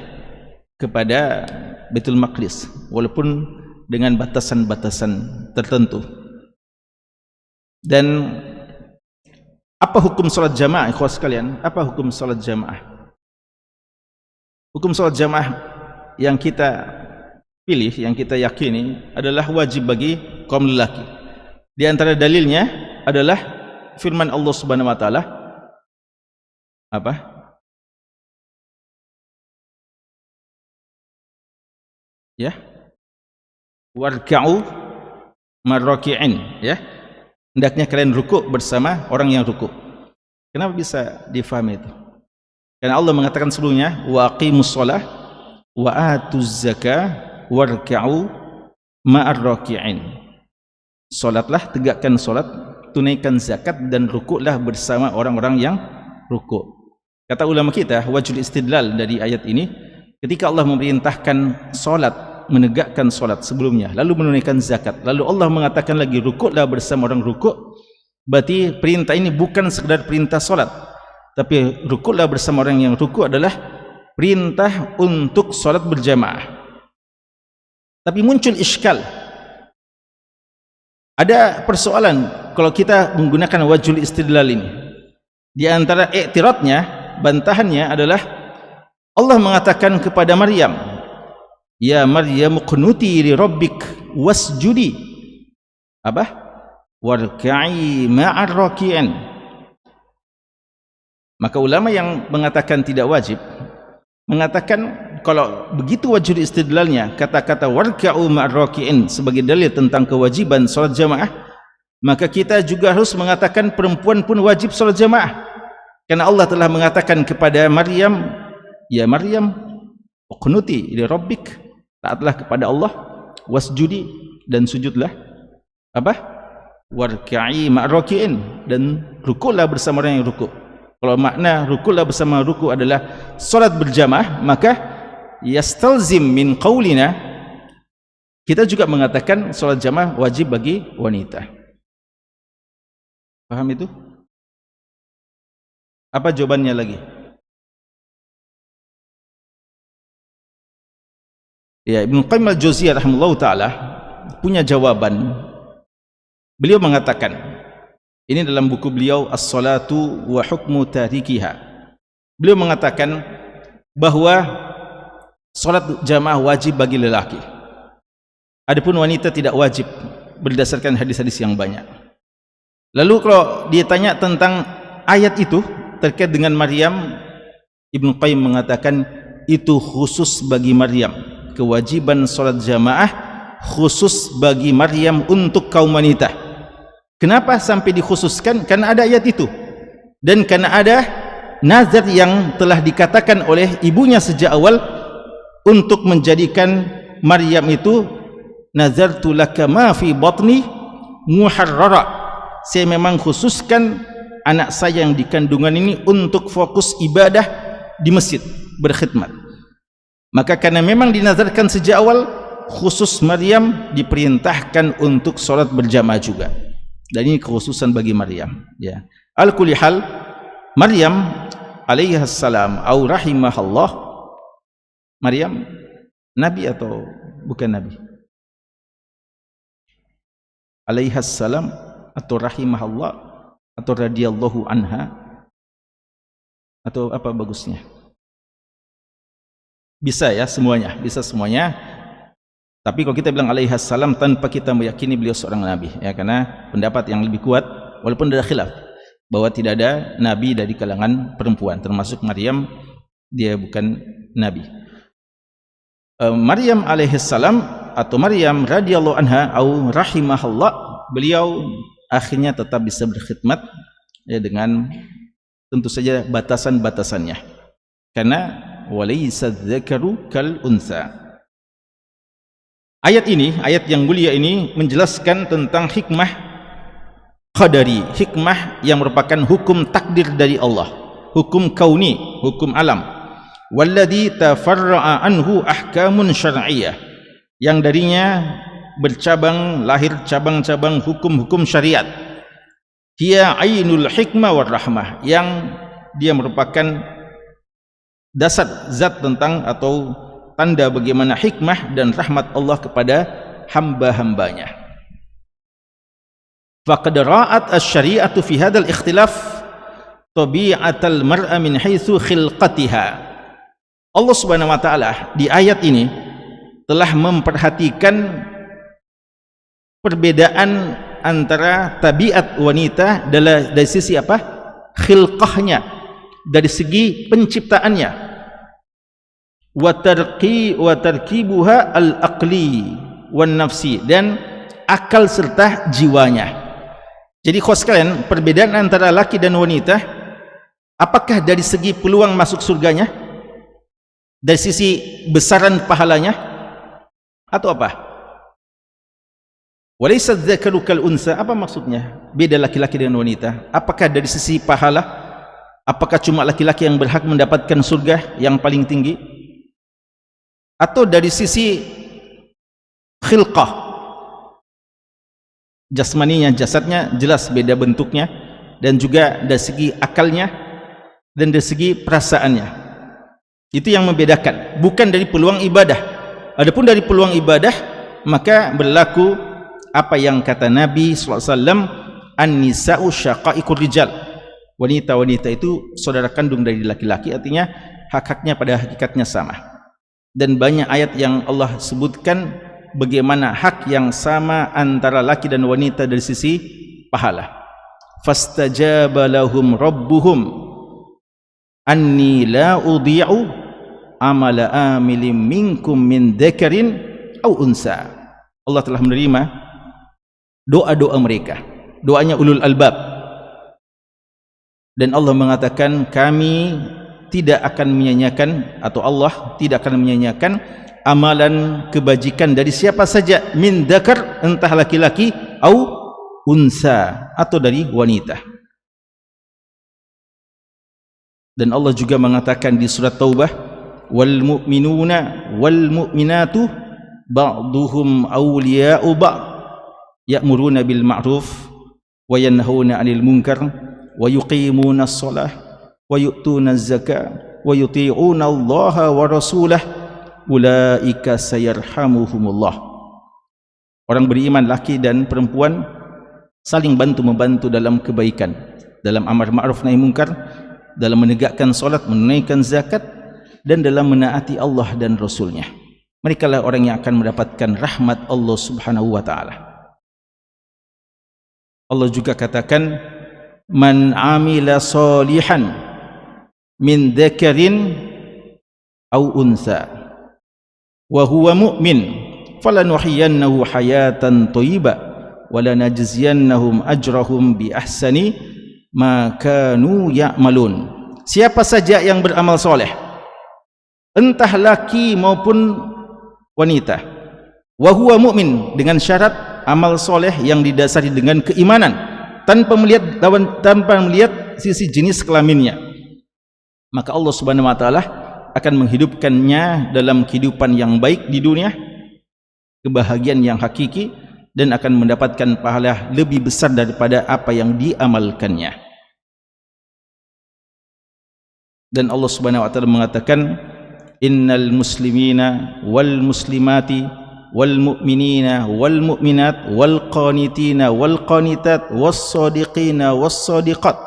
kepada Baitul Maqdis, walaupun dengan batasan-batasan tertentu. Dan apa hukum salat jamaah, ikhwas sekalian? Apa hukum salat jamaah? Hukum salat jamaah yang kita pilih, yang kita yakini adalah wajib bagi kaum lelaki. Di antara dalilnya adalah firman Allah Subhanahu wa taala, apa? Ya, warka'u marraki'in, ya, hendaknya kalian rukuk bersama orang yang rukuk. Kenapa bisa difahami itu? Karena Allah mengatakan sebelumnya, wa aqimus shalah wa atuz zakah warka'u ma'ar raki'in. Salatlah, tegakkan salat, tunaikan zakat, dan rukuklah bersama orang-orang yang rukuk. Kata ulama kita, wajhul istidlal dari ayat ini, ketika Allah memerintahkan salat, menegakkan salat sebelumnya, lalu menunaikan zakat, lalu Allah mengatakan lagi rukuklah bersama orang rukuk, berarti perintah ini bukan sekedar perintah salat, tapi rukuklah bersama orang yang rukuk adalah perintah untuk salat berjamaah. Tapi muncul iskal, ada persoalan kalau kita menggunakan wajhul istidlal ini. Di antara i'tiradnya, bantahannya adalah Allah mengatakan kepada Maryam, ya Maryam qunuti li rabbik wasjudi, apa? Warka'i ma'ar raki'in. Maka ulama yang mengatakan tidak wajib mengatakan kalau begitu wajib istidlalnya kata-kata warka'u ma'ar raki'in sebagai dalil tentang kewajiban salat jamaah, maka kita juga harus mengatakan perempuan pun wajib salat jamaah, karena Allah telah mengatakan kepada Maryam, ya Maryam uqnuti li rabbik, taatlah kepada Allah, wasjudi, dan sujudlah, apa? Warka'i ma'ar raki'in, dan rukuklah bersama orang yang rukuk. Kalau makna rukuklah bersama rukuk adalah salat berjamaah, maka yastalzim min qaulina, kita juga mengatakan salat jamaah wajib bagi wanita. Paham itu? Apa jawabannya lagi? Ya, Ibnu Qayyim al-Jauziyah rahimahullah ta'ala punya jawaban. Beliau mengatakan, ini dalam buku beliau As-Salatu wa Hukmu Tarikiha, beliau mengatakan bahwa salat jamaah wajib bagi lelaki, adapun wanita tidak wajib berdasarkan hadis-hadis yang banyak. Lalu kalau ditanya tentang ayat itu terkait dengan Maryam, Ibnu Qayyim mengatakan itu khusus bagi Maryam. Kewajiban salat jamaah khusus bagi Maryam untuk kaum wanita. Kenapa sampai dikhususkan? Karena ada ayat itu, dan karena ada nazar yang telah dikatakan oleh ibunya sejak awal untuk menjadikan Maryam itu nazartu laka ma fi batni muharrara, saya memang khususkan anak saya yang di kandungan ini untuk fokus ibadah di masjid, berkhidmat. Maka karena memang dinazarkan sejak awal, khusus Maryam diperintahkan untuk sholat berjamaah juga, dan ini kekhususan bagi Maryam, ya. Al-kulli hal, Maryam alaihassalam au rahimahallah, Maryam nabi atau bukan nabi? Alaihassalam atau rahimahallah atau radhiyallahu anha, atau apa bagusnya? Bisa ya, semuanya, bisa semuanya. Tapi kalau kita bilang alaihassalam tanpa kita meyakini beliau seorang nabi, ya, karena pendapat yang lebih kuat, walaupun ada khilaf, bahwa tidak ada nabi dari kalangan perempuan, termasuk Maryam, dia bukan nabi. Maryam alaihissalam atau Maryam radhiyallahu anha atau rahimahullah, beliau akhirnya tetap bisa berkhidmat ya, dengan tentu saja batasan-batasannya, karena walaysa dzakaru kal unsa. Ayat ini, ayat yang mulia ini menjelaskan tentang hikmah qadari, hikmah yang merupakan hukum takdir dari Allah, hukum kauni, hukum alam. Walladzi tafarra'a anhu ahkamun syar'iyyah, yang darinya bercabang lahir cabang-cabang hukum-hukum syariat. Hiya ainul hikmah war rahmah, yang dia merupakan dasar zat tentang atau tanda bagaimana hikmah dan rahmat Allah kepada hamba-hambanya. Faqad ra'at asy-syari'atu fi hadzal ikhtilaf tabi'atal mar'a min haitsu khilqatiha. Allah Subhanahu wa taala di ayat ini telah memperhatikan perbedaan antara tabiat wanita dari sisi apa? Khilqahnya, dari segi penciptaannya. Wa tarkibuha al-aqli wan nafsi, dan akal serta jiwanya. Jadi khos kalian, perbedaan antara laki dan wanita, apakah dari segi peluang masuk surganya, dari sisi besaran pahalanya, atau apa? Walaysa dzakaru kal unsa, apa maksudnya? Beda laki-laki dengan wanita. Apakah dari sisi pahala? Apakah cuma laki-laki yang berhak mendapatkan surga yang paling tinggi? Atau dari sisi khilqah, jasmaninya, jasadnya jelas beda bentuknya, dan juga dari segi akalnya dan dari segi perasaannya. Itu yang membedakan, bukan dari peluang ibadah. Adapun dari peluang ibadah, maka berlaku apa yang kata Nabi SAW, an-nisa'u syaqaiqur rijal, wanita-wanita itu saudara kandung dari laki-laki, artinya hak-haknya pada hakikatnya sama. Dan banyak ayat yang Allah sebutkan bagaimana hak yang sama antara laki dan wanita dari sisi pahala. Fastajaba lahum rabbuhum anni la udhi'u amala amilin minkum min dzakarin aw unsa. Allah telah menerima doa-doa mereka, doanya ulul albab, dan Allah mengatakan kami tidak akan menyanyiakan, atau Allah tidak akan menyanyiakan amalan kebajikan dari siapa saja, min dzakar, entah laki-laki, au unsa, atau dari wanita. Dan Allah juga mengatakan di surat Taubah, wal mu'minuna wal mu'minatu ba'duhum awliya'u ba'd ya'muruna bil ma'ruf wa yanhauna 'anil munkar wa yuqimuna as-shalah wa yu'tuna az-zakah wa yuti'una Allah wa rasulah ulaika sayarhamuhumullah. Orang beriman laki dan perempuan saling bantu-membantu dalam kebaikan, dalam amar ma'ruf nahi munkar, dalam menegakkan salat, menunaikan zakat, dan dalam menaati Allah dan Rasulnya. Mereka lah orang yang akan mendapatkan rahmat Allah Subhanahu wa ta'ala. Allah juga katakan, man amila salihan min dzakarin aw unsa wa huwa mu'min falanuhyiyannahu hayatan thayyibah wa lanajziyannahum ajrahum bi ahsani ma kanu ya'malun. Siapa saja yang beramal soleh, entah laki maupun wanita, wa huwa mu'min, dengan syarat amal soleh yang didasari dengan keimanan, tanpa melihat sisi jenis kelaminnya, maka Allah Subhanahu wa ta'ala akan menghidupkannya dalam kehidupan yang baik di dunia, kebahagiaan yang hakiki, dan akan mendapatkan pahala lebih besar daripada apa yang diamalkannya. Dan Allah Subhanahu wa ta'ala mengatakan, innal muslimina wal muslimati wal mu'minina wal mu'minat wal qanitina wal qanitat was sadiqina was sadiqat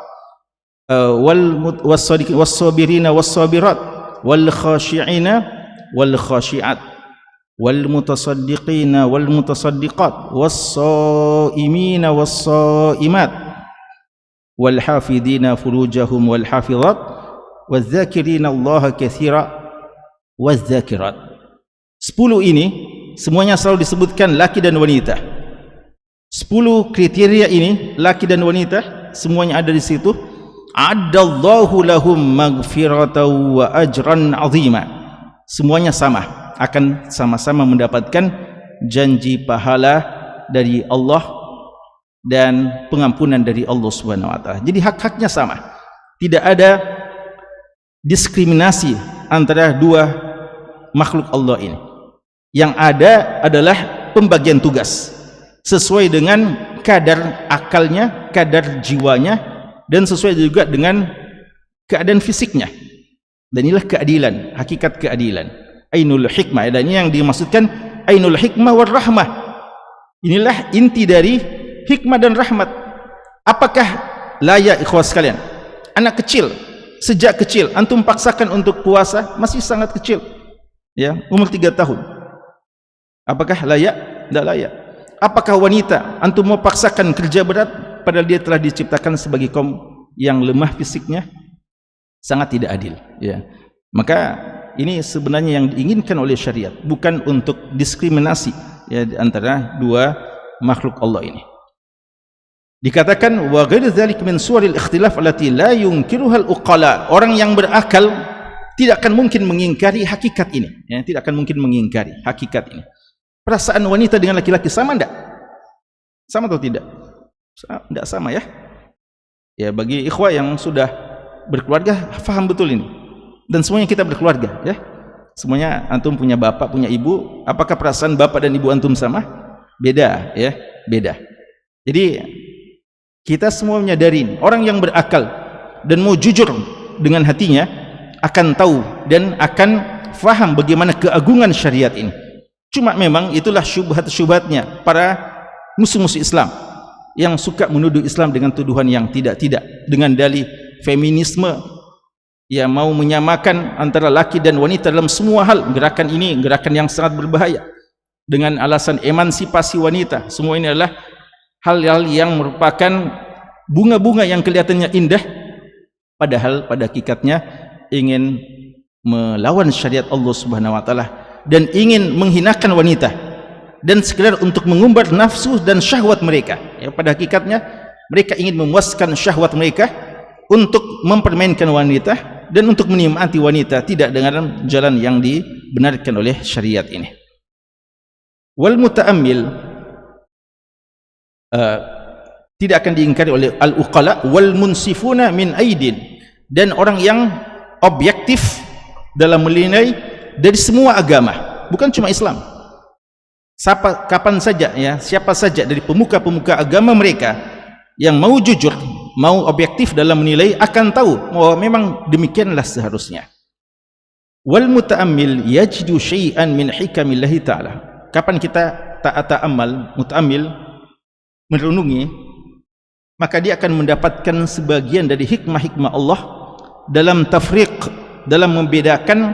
was sabirina was sabirat wal khashi'ina wal khashi'at wal mutasaddiqina wal mutasaddiqat was saimina was saimat wal hafidina furujahum wal hafizat waz zakirina Allah katsira waz zakirat. 10 ini semuanya selalu disebutkan laki dan wanita. 10 kriteria ini, laki dan wanita, semuanya ada di situ. Adallahu lahum maghfiratan wa ajran azima. Semuanya sama, akan sama-sama mendapatkan janji pahala dari Allah dan pengampunan dari Allah Subhanahu wa taala. Jadi hak-haknya sama. Tidak ada diskriminasi antara dua makhluk Allah ini. Yang ada adalah pembagian tugas sesuai dengan kadar akalnya, kadar jiwanya, dan sesuai juga dengan keadaan fisiknya. Dan inilah keadilan, hakikat keadilan. Ainul hikmah, dan ini yang dimaksudkan ainul hikmah war rahmah. Inilah inti dari hikmah dan rahmat. Apakah layak ikhwas sekalian? Anak kecil, sejak kecil antum paksakan untuk puasa, masih sangat kecil, ya, umur 3 tahun. Apakah layak? Tidak layak. Apakah wanita antum mau paksakan kerja berat padahal dia telah diciptakan sebagai kaum yang lemah fisiknya? Sangat tidak adil, ya. Maka ini sebenarnya yang diinginkan oleh syariat, bukan untuk diskriminasi, ya, di antara dua makhluk Allah ini. Dikatakan wa ghairu dzalik min suwaril ikhtilaf allati la yunkiruha al-uqala. Orang yang berakal tidak akan mungkin mengingkari hakikat ini, ya, tidak akan mungkin mengingkari hakikat ini. Perasaan wanita dengan laki-laki sama enggak? Sama atau tidak? Enggak sama, ya. Ya, bagi ikhwah yang sudah berkeluarga faham betul ini. Dan semuanya kita berkeluarga, ya. Semuanya antum punya bapak, punya ibu. Apakah perasaan bapak dan ibu antum sama? Beda, ya, beda. Jadi kita semua menyadari orang yang berakal dan mau jujur dengan hatinya akan tahu dan akan faham bagaimana keagungan syariat ini. Cuma memang itulah syubhat-syubhatnya para musuh-musuh Islam yang suka menuduh Islam dengan tuduhan yang tidak-tidak, dengan dalih feminisme, ya, mau menyamakan antara laki dan wanita dalam semua hal. Gerakan ini gerakan yang sangat berbahaya dengan alasan emansipasi wanita. Semua ini adalah hal-hal yang merupakan bunga-bunga yang kelihatannya indah, padahal pada hakikatnya ingin melawan syariat Allah Subhanahu wa taala dan ingin menghinakan wanita dan sekedar untuk mengumbar nafsu dan syahwat mereka. Ya, pada hakikatnya mereka ingin memuaskan syahwat mereka untuk mempermainkan wanita dan untuk menikmati wanita, tidak dengan jalan yang dibenarkan oleh syariat ini. Wal muta'ammil tidak akan diingkari oleh al-uqala wal munsifuna min aidin, dan orang yang objektif dalam menilai dari semua agama, bukan cuma Islam. Kapan saja, ya, siapa saja dari pemuka-pemuka agama mereka yang mau jujur, mau objektif dalam menilai, akan tahu bahwa memang demikianlah seharusnya. Wal muta'ammil yajidu syai'an min hikamillahi ta'ala. Kapan kita ta'amal, muta'ammil, merenungi, maka dia akan mendapatkan sebagian dari hikmah-hikmah Allah dalam tafriq, dalam membedakan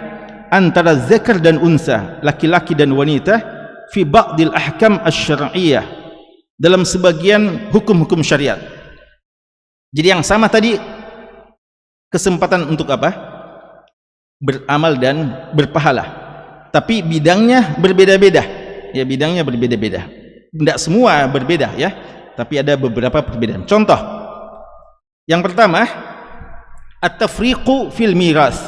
antara zakar dan unsa, laki-laki dan wanita, fi ba'dil ahkam asy-syar'iyyah, dalam sebagian hukum-hukum syariat. Jadi yang sama tadi kesempatan untuk apa? Beramal dan berpahala. Tapi bidangnya berbeda-beda. Ya, bidangnya berbeda-beda. Tidak semua berbeda, ya, tapi ada beberapa perbedaan. Contoh yang pertama, at-tafriqu fil miras,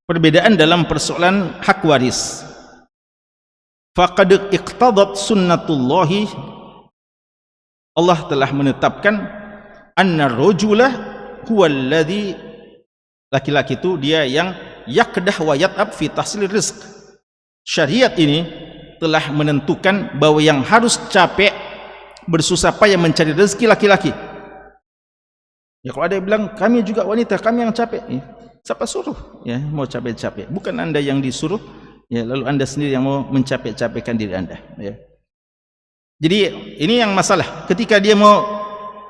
perbedaan dalam persoalan hak waris. Faqad iqtadat sunnatullahi, Allah telah menetapkan anna rajula huwa alladhi, laki-laki itu dia yang yakdah wa yat'ab fi tahsil rizq. Syariat ini telah menentukan bahwa yang harus capek bersusah payah mencari rezeki laki-laki. Ya, kalau ada yang bilang kami juga wanita, kami yang capek, ya, siapa suruh, ya, mau capek-capek? Bukan anda yang disuruh, ya, lalu anda sendiri yang mau mencapek-capekkan diri anda, ya. Jadi ini yang masalah, ketika dia mau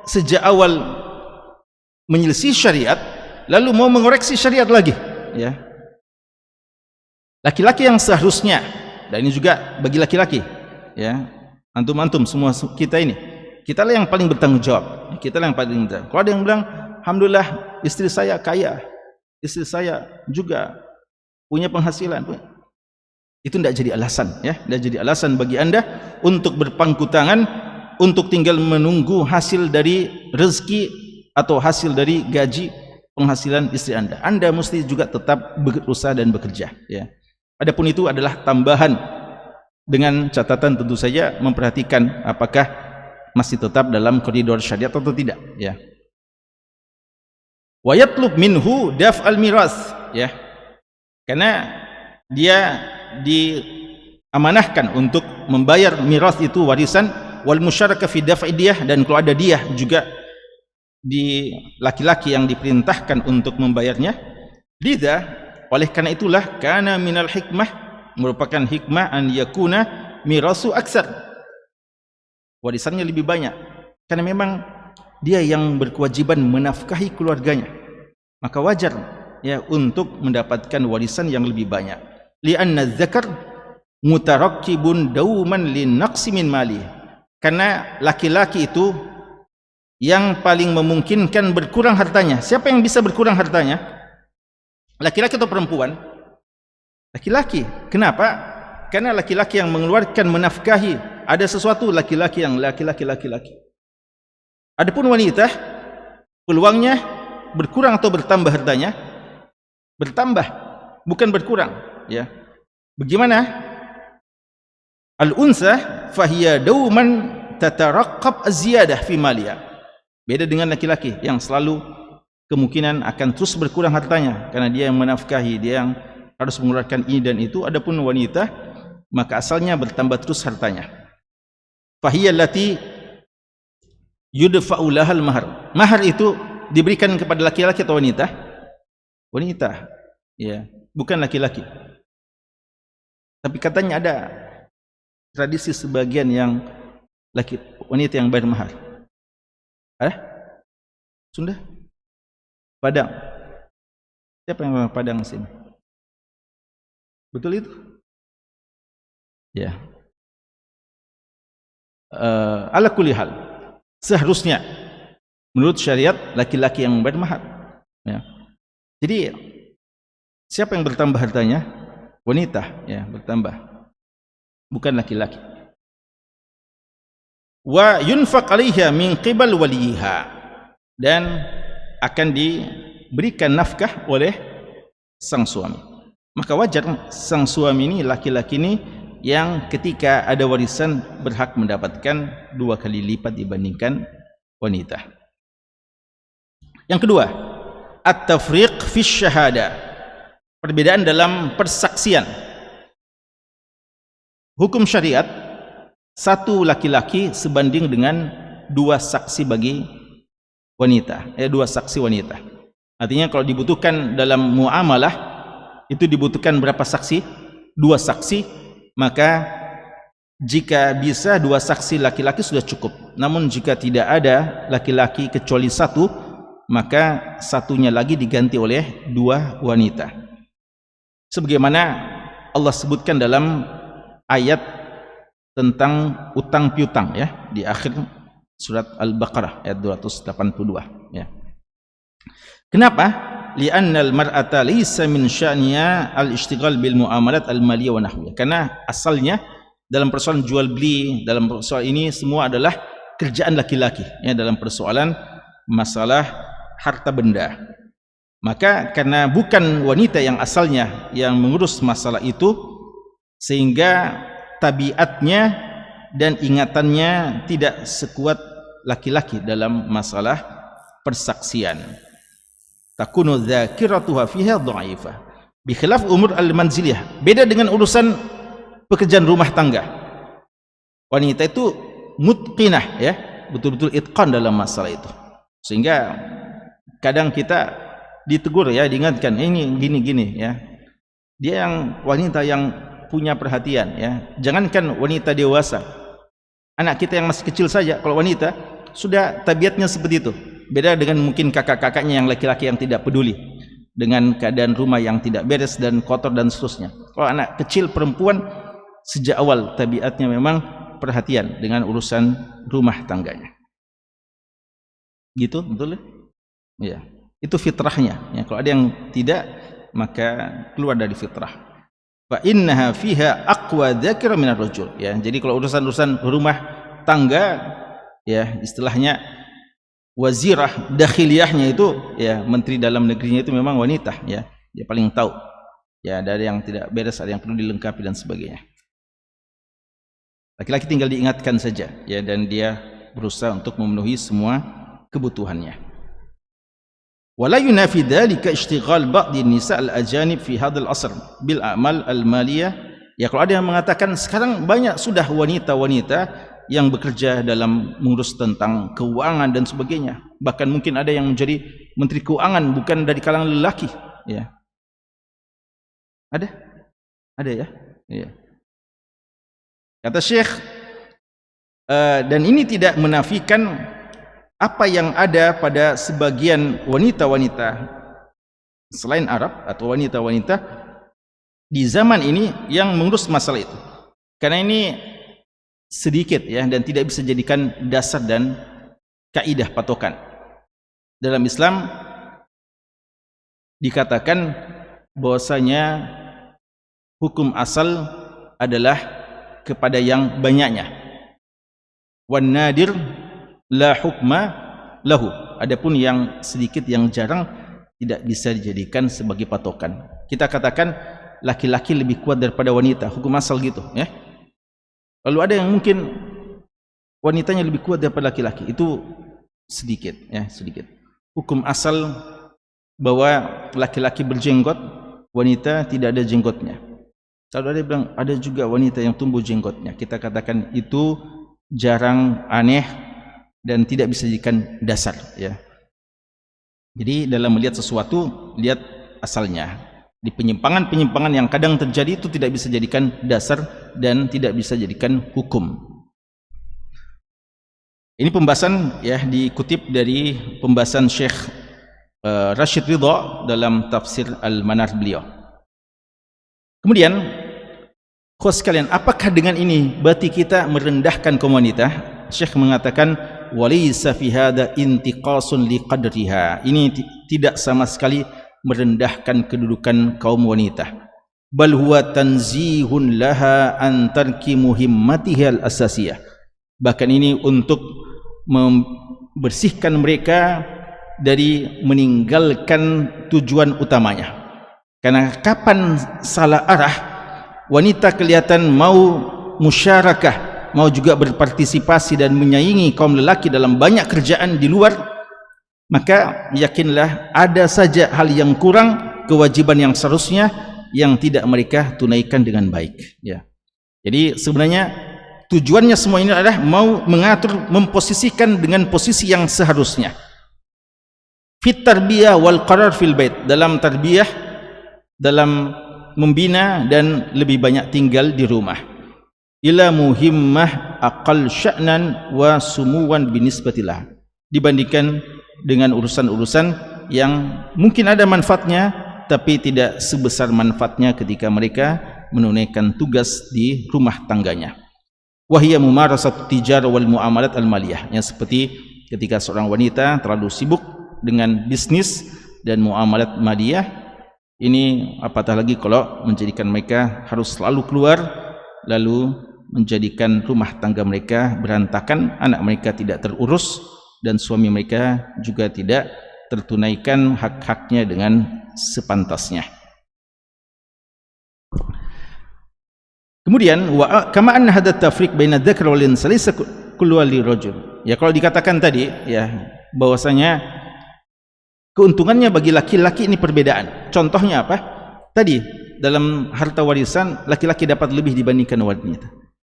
sejak awal menyelisih syariat lalu mau mengoreksi syariat lagi, ya. Laki-laki yang seharusnya, dan ini juga bagi laki-laki, ya, antum semua kita ini, kita lah yang paling bertanggung jawab, kita lah yang paling bertanggung. Kalau ada yang bilang alhamdulillah istri saya kaya, istri saya juga punya penghasilan, Itu tidak jadi alasan, ya, tidak jadi alasan bagi Anda untuk berpangku tangan, untuk tinggal menunggu hasil dari rezeki atau hasil dari gaji penghasilan istri Anda. Anda mesti juga tetap berusaha dan bekerja, ya. Adapun itu adalah tambahan, dengan catatan tentu saja memperhatikan apakah masih tetap dalam koridor syariat atau tidak, ya. Wa yatlub minhu daf'al miras, ya. Karena dia diamanahkan untuk membayar miras itu, warisan, wal musyarakah fi daf'i diyah, dan kalau ada diyah juga di laki-laki yang diperintahkan untuk membayarnya. Lidha, oleh karena itulah, kana minal hikmah, merupakan hikmah, an yakuna mirasu aksar, warisannya lebih banyak, karena memang dia yang berkewajiban menafkahi keluarganya, maka wajar, ya, untuk mendapatkan warisan yang lebih banyak. Li'anna dzakar mutarakkibun dauman linaqsi min mali, karena laki-laki itu yang paling memungkinkan berkurang hartanya. Siapa yang bisa berkurang hartanya? Laki-laki atau perempuan? Laki-laki. Kenapa? Karena laki-laki yang mengeluarkan, menafkahi, ada sesuatu, laki-laki yang laki-laki. Adapun wanita, peluangnya berkurang atau bertambah hartanya? Bertambah, bukan berkurang, ya. Bagaimana? Al-unsa fahiya dauman tataraqqab az-ziyadah fi maliha. Beda dengan laki-laki yang selalu kemungkinan akan terus berkurang hartanya karena dia yang menafkahi, dia yang harus mengeluarkan ini dan itu. Adapun wanita, maka asalnya bertambah terus hartanya. Fahiya allati yudfa'u lahal mahar. Mahar itu diberikan kepada laki-laki atau wanita? Wanita, ya, bukan laki-laki. Tapi katanya ada tradisi sebagian yang wanita yang bayar mahar. Sunda? Padang. Siapa yang orang Padang sini? Betul itu? Ya. Ala kulli hal, seharusnya menurut syariat laki-laki yang bayar mahar, ya. Jadi siapa yang bertambah hartanya? Wanita, ya, bertambah, bukan laki-laki. Wa yunfaq 'alaiha min qibal waliha, dan akan diberikan nafkah oleh sang suami. Maka wajar sang suami ini, laki-laki ini, yang ketika ada warisan berhak mendapatkan 2 kali lipat dibandingkan wanita. Yang kedua, at-tafriq fi syahada, perbedaan dalam persaksian. Hukum syariat, 1 laki-laki sebanding dengan 2 saksi bagi wanita, 2 saksi wanita. Artinya kalau dibutuhkan dalam muamalah itu dibutuhkan berapa saksi? 2 saksi. Maka jika bisa 2 saksi laki-laki sudah cukup. Namun jika tidak ada laki-laki kecuali 1, maka 1-nya lagi diganti oleh 2 wanita. Sebagaimana Allah sebutkan dalam ayat tentang utang piutang, ya, di akhir surat Al-Baqarah ayat 282, ya. Kenapa? Li'annal mar'ata laysa min sya'niha al-ishtighal bil muamalat al-maliyah wa nahwiyah. Karena asalnya dalam persoalan jual beli, dalam persoalan ini semua adalah kerjaan laki-laki, ya, dalam persoalan masalah harta benda. Maka karena bukan wanita yang asalnya yang mengurus masalah itu, sehingga tabiatnya dan ingatannya tidak sekuat laki-laki dalam masalah persaksian. Takunu dzakiratuha fiha dha'ifah bi khilaf umur al-manziliyah. Beda dengan urusan pekerjaan rumah tangga. Wanita itu mutqinah, ya, betul-betul itqan dalam masalah itu. Sehingga kadang kita ditegur, ya, diingatkan, ini gini-gini, ya. Dia yang wanita yang punya perhatian, ya. Jangankan wanita dewasa, anak kita yang masih kecil saja, kalau wanita sudah tabiatnya seperti itu. Beda dengan mungkin kakak-kakaknya yang laki-laki yang tidak peduli dengan keadaan rumah yang tidak beres dan kotor dan seterusnya. Kalau anak kecil perempuan sejak awal tabiatnya memang perhatian dengan urusan rumah tangganya. Gitu, betul ya? Itu fitrahnya, ya. Kalau ada yang tidak, maka keluar dari fitrah. fa innaha fiha aqwa dzakira minar rajul. Ya, jadi kalau urusan-urusan rumah tangga, ya istilahnya wazirah dakhiliyahnya itu, ya menteri dalam negerinya itu memang wanita, ya dia paling tahu, ya ada yang tidak beres, ada yang perlu dilengkapi dan sebagainya. Laki-laki tinggal diingatkan saja, ya, dan dia berusaha untuk memenuhi semua kebutuhannya. Wala yunafi dzalika ishtighal ba'd an-nisa' al-ajanib fi hadzal asr bil a'mal al-maliyah. Ya, kalau ada yang mengatakan sekarang banyak sudah wanita-wanita yang bekerja dalam mengurus tentang keuangan dan sebagainya. Bahkan mungkin ada yang menjadi menteri keuangan bukan dari kalangan lelaki, ya. Ada ya. Ya. Kata Syekh, dan ini tidak menafikan apa yang ada pada sebagian wanita-wanita selain Arab atau wanita-wanita di zaman ini yang mengurus masalah itu. Karena ini sedikit, ya, dan tidak bisa jadikan dasar dan kaidah patokan. Dalam Islam dikatakan bahwasanya hukum asal adalah kepada yang banyaknya. Wan nadir la hukma lahu. Adapun yang sedikit, yang jarang, tidak bisa dijadikan sebagai patokan. Kita katakan laki-laki lebih kuat daripada wanita, hukum asal gitu, ya. Lalu ada yang mungkin wanitanya lebih kuat daripada laki-laki, itu sedikit, ya, sedikit. Hukum asal bahwa laki-laki berjenggot, wanita tidak ada jenggotnya. Kalau ada yang bilang ada juga wanita yang tumbuh jenggotnya, kita katakan itu jarang, aneh, dan tidak bisa dijadikan dasar, ya. Jadi dalam melihat sesuatu, lihat asalnya. Di penyimpangan-penyimpangan yang kadang terjadi itu tidak bisa jadikan dasar dan tidak bisa jadikan hukum. Ini pembahasan, ya, dikutip dari pembahasan Syekh Rashid Ridha dalam tafsir Al-Manar beliau. Kemudian, khusus sekalian, apakah dengan ini berarti kita merendahkan kaum wanita? Syekh mengatakan, walaysa fi hadza intiqasun liqadriha. Ini tidak sama sekali merendahkan kedudukan kaum wanita. Bal huwa tanzihun laha an tarki muhimmatiha al-asasiyah. Bahkan ini untuk membersihkan mereka dari meninggalkan tujuan utamanya. Karena kapan salah arah, wanita kelihatan mau musyarakah, mau juga berpartisipasi dan menyaingi kaum lelaki dalam banyak kerjaan di luar, maka yakinlah ada saja hal yang kurang, kewajiban yang seharusnya yang tidak mereka tunaikan dengan baik, ya. Jadi sebenarnya tujuannya semua ini adalah mau mengatur, memposisikan dengan posisi yang seharusnya. Fit tarbiyah wal qarar fil bait, dalam tarbiyah, dalam membina dan lebih banyak tinggal di rumah. Ila muhimmah aqal sya'nan wa sumuwan binisbatilah, dibandingkan dengan urusan-urusan yang mungkin ada manfaatnya tapi tidak sebesar manfaatnya ketika mereka menunaikan tugas di rumah tangganya. Wahiyya mumarasat tijar wal muamalat al-maliyah, yang seperti ketika seorang wanita terlalu sibuk dengan bisnis dan muamalat maliyah. Ini apatah lagi kalau menjadikan mereka harus selalu keluar, lalu menjadikan rumah tangga mereka berantakan, anak mereka tidak terurus, dan suami mereka juga tidak tertunaikan hak-haknya dengan sepantasnya. Kemudian kama anna hadha tafriq baina dzakar wal unsa laysa kullu lirajul. Ya, kalau dikatakan tadi, ya, bahwasanya keuntungannya bagi laki-laki ini perbedaan. Contohnya apa? Tadi dalam harta warisan laki-laki dapat lebih dibandingkan wanita.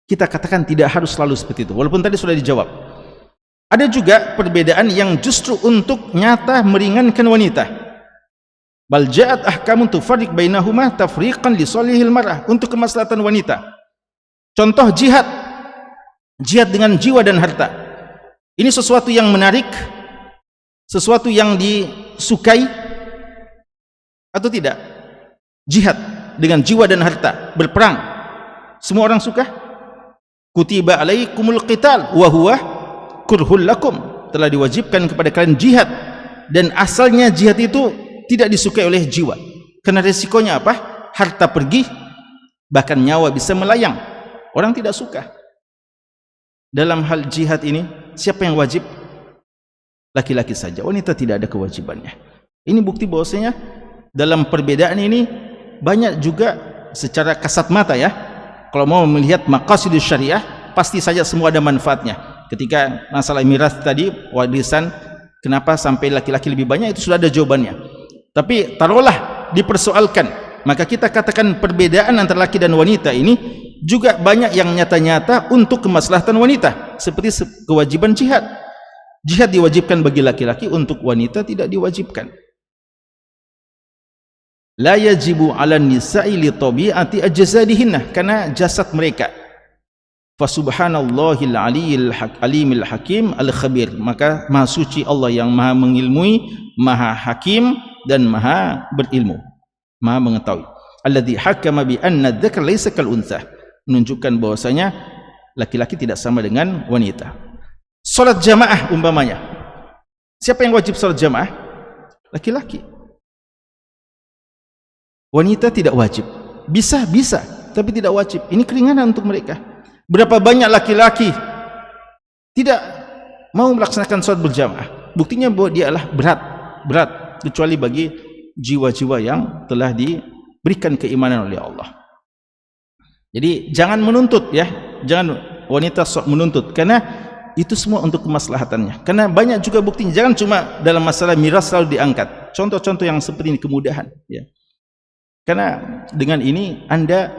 Kita katakan tidak harus selalu seperti itu, walaupun tadi sudah dijawab. Ada juga perbedaan yang justru untuk nyata meringankan wanita. Bal ja'at ahkamun tufarriq bainahuma tafriqan li salihil mar'ah, untuk kemaslahatan wanita. Contoh jihad. Jihad dengan jiwa dan harta. Ini sesuatu yang menarik, sesuatu yang disukai atau tidak? Jihad dengan jiwa dan harta, berperang. Semua orang suka? Kutiba alaikumul qital wa huwa kurhul lakum, telah diwajibkan kepada kalian jihad, dan asalnya jihad itu tidak disukai oleh jiwa. Karena resikonya apa? Harta pergi, bahkan nyawa bisa melayang. Orang tidak suka. Dalam hal jihad ini, siapa yang wajib? Laki-laki saja, wanita tidak ada kewajibannya. Ini bukti bahwasanya dalam perbedaan ini banyak juga secara kasat mata ya. Kalau mau melihat maqasidus syariah, pasti saja semua ada manfaatnya. Ketika masalah mirath tadi, warisan, kenapa sampai laki-laki lebih banyak, itu sudah ada jawabannya. Tapi taruhlah dipersoalkan, maka kita katakan perbedaan antara laki dan wanita ini juga banyak yang nyata-nyata untuk kemaslahatan wanita, seperti kewajiban jihad. Jihad diwajibkan bagi laki-laki, untuk wanita tidak diwajibkan. La yajibu 'alan nisa'i li tabi'ati ajsadihinna, karena jasad mereka. Fa subhanallahil alimil hakim al khabir, maka maha suci Allah yang maha mengilmui, maha hakim dan maha berilmu, maha mengetahui. Alladzi hakama bi anna dzakar laysa kal untha, menunjukkan bahwasanya laki-laki tidak sama dengan wanita. Salat jamaah umpamanya, siapa yang wajib salat jamaah? Laki-laki. Wanita tidak wajib. Bisa, tapi tidak wajib. Ini keringanan untuk mereka. Berapa banyak laki-laki tidak mau melaksanakan salat berjamaah? Buktinya bahwa dia adalah berat, kecuali bagi jiwa-jiwa yang telah diberikan keimanan oleh Allah. Jadi jangan menuntut ya, jangan wanita sok menuntut, karena itu semua untuk kemaslahatannya. Karena banyak juga buktinya. Jangan cuma dalam masalah miras selalu diangkat. Contoh-contoh yang seperti ini, kemudahan ya. Karena dengan ini Anda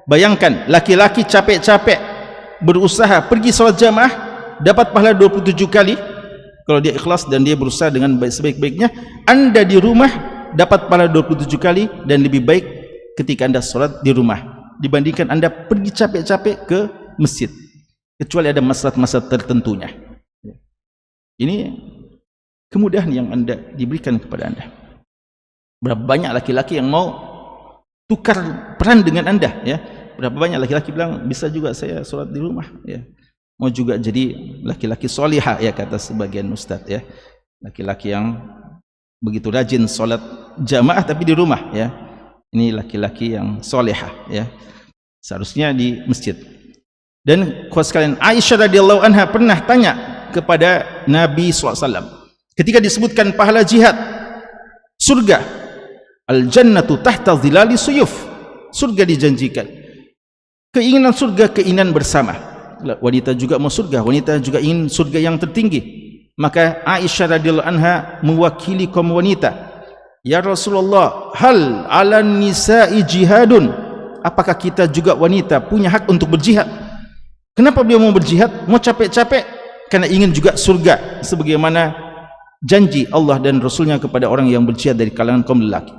bayangkan, laki-laki capek-capek berusaha pergi salat jamaah, dapat pahala 27 kali kalau dia ikhlas dan dia berusaha dengan sebaik-baiknya. Anda di rumah dapat pahala 27 kali, dan lebih baik ketika Anda salat di rumah dibandingkan Anda pergi capek-capek ke masjid, kecuali ada maslahat-maslahat tertentunya. Ini kemudahan yang Anda diberikan kepada Anda. Berapa banyak laki-laki yang mau tukar peran dengan Anda ya? Berapa banyak laki-laki bilang, bisa juga saya sholat di rumah ya, mau juga jadi laki-laki solihah ya, kata sebagian ustadz ya, laki-laki yang begitu rajin sholat jamaah tapi di rumah ya. Ini laki-laki yang solihah ya, seharusnya di masjid. Dan kuat sekalian, Aisyah radhiyallahu anha pernah tanya kepada Nabi SAW ketika disebutkan pahala jihad, surga, al-jannatu tahta dhilali suyuf, surga dijanjikan. Keinginan surga, keinginan bersama. Wanita juga mau surga, wanita juga ingin surga yang tertinggi. Maka Aisyah radhiyallahu anha mewakili kaum wanita, ya Rasulullah, hal 'alan nisa'i jihadun, apakah kita juga wanita punya hak untuk berjihad? Kenapa beliau mau berjihad? Mau capek-capek karena ingin juga surga, sebagaimana janji Allah dan Rasulnya kepada orang yang berjihad dari kalangan kaum lelaki.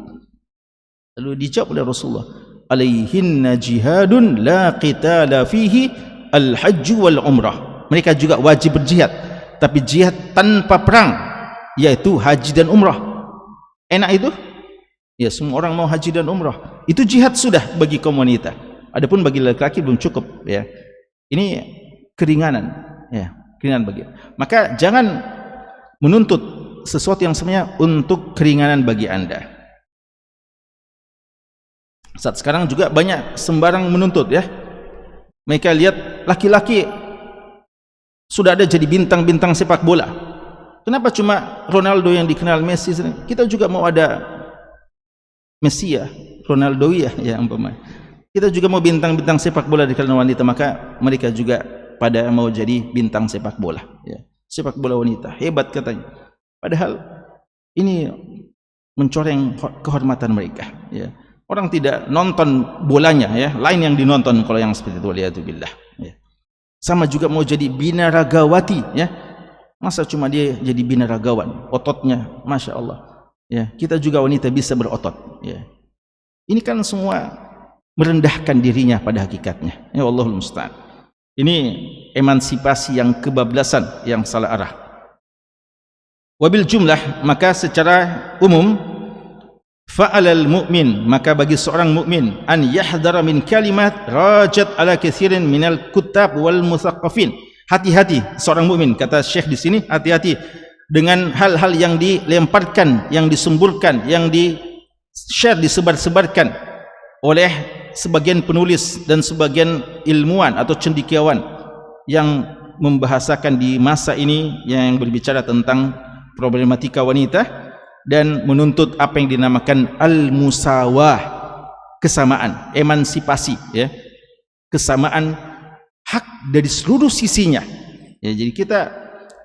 Lalu dijawab oleh Rasulullah, alaihinna jihadun la qitala fihi al-hajj wal umrah, mereka juga wajib berjihad, tapi jihad tanpa perang, yaitu haji dan umrah. Enak itu? Ya, semua orang mau haji dan umrah, itu jihad sudah bagi kaum wanita. Adapun bagi laki-laki belum cukup ya. Ini keringanan ya, keringanan bagi. Maka jangan menuntut sesuatu yang sebenarnya untuk keringanan bagi Anda. Saat sekarang juga banyak sembarang menuntut ya. Mereka lihat laki-laki sudah ada jadi bintang-bintang sepak bola. Kenapa cuma Ronaldo yang dikenal, Messi? Kita juga mau ada Messi ya, Ronaldoiyah ya umpamanya. Kita juga mau bintang-bintang sepak bola di kalangan wanita, maka mereka juga pada mau jadi bintang sepak bola ya. Sepak bola wanita hebat katanya, padahal ini mencoreng kehormatan mereka ya. Orang tidak nonton bolanya ya, lain yang dinonton kalau yang seperti itu, waliyadzubillah ya. Sama juga mau jadi binaragawati ya, masa cuma dia jadi binaragawan, ototnya Masya Allah ya. Kita juga wanita bisa berotot ya. Ini kan semua merendahkan dirinya pada hakikatnya ya, Allahul musta'an. Ini emansipasi yang kebablasan, yang salah arah. Wabil jumlah, maka secara umum, fa'alal mu'min, maka bagi seorang mukmin, an yahdara min kalimat rajat ala katsirin minal kutab wal mutsaqqafin. Hati-hati seorang mukmin, kata Syekh di sini, hati-hati dengan hal-hal yang dilemparkan, yang disemburkan, yang di-share, disebar-sebarkan oleh sebagian penulis dan sebagian ilmuwan atau cendekiawan yang membahasakan di masa ini yang berbicara tentang problematika wanita dan menuntut apa yang dinamakan al-musawah, kesamaan, emansipasi, ya, kesamaan hak dari seluruh sisinya. Ya, jadi kita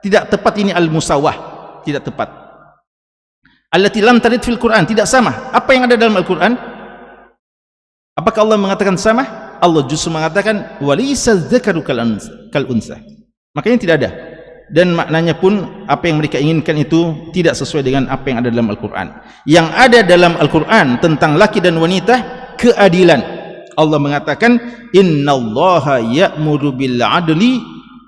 tidak tepat ini al-musawah, tidak tepat. Allati lam tarid fil Quran, tidak sama. Apa yang ada dalam Al-Quran? Apakah Allah mengatakan sama? Allah justru mengatakan walisa dzakaru kal unsa. Makanya tidak ada. Dan maknanya pun apa yang mereka inginkan itu tidak sesuai dengan apa yang ada dalam Al-Quran. Yang ada dalam Al-Quran tentang laki dan wanita, keadilan. Allah mengatakan innallaha ya'muru bil adli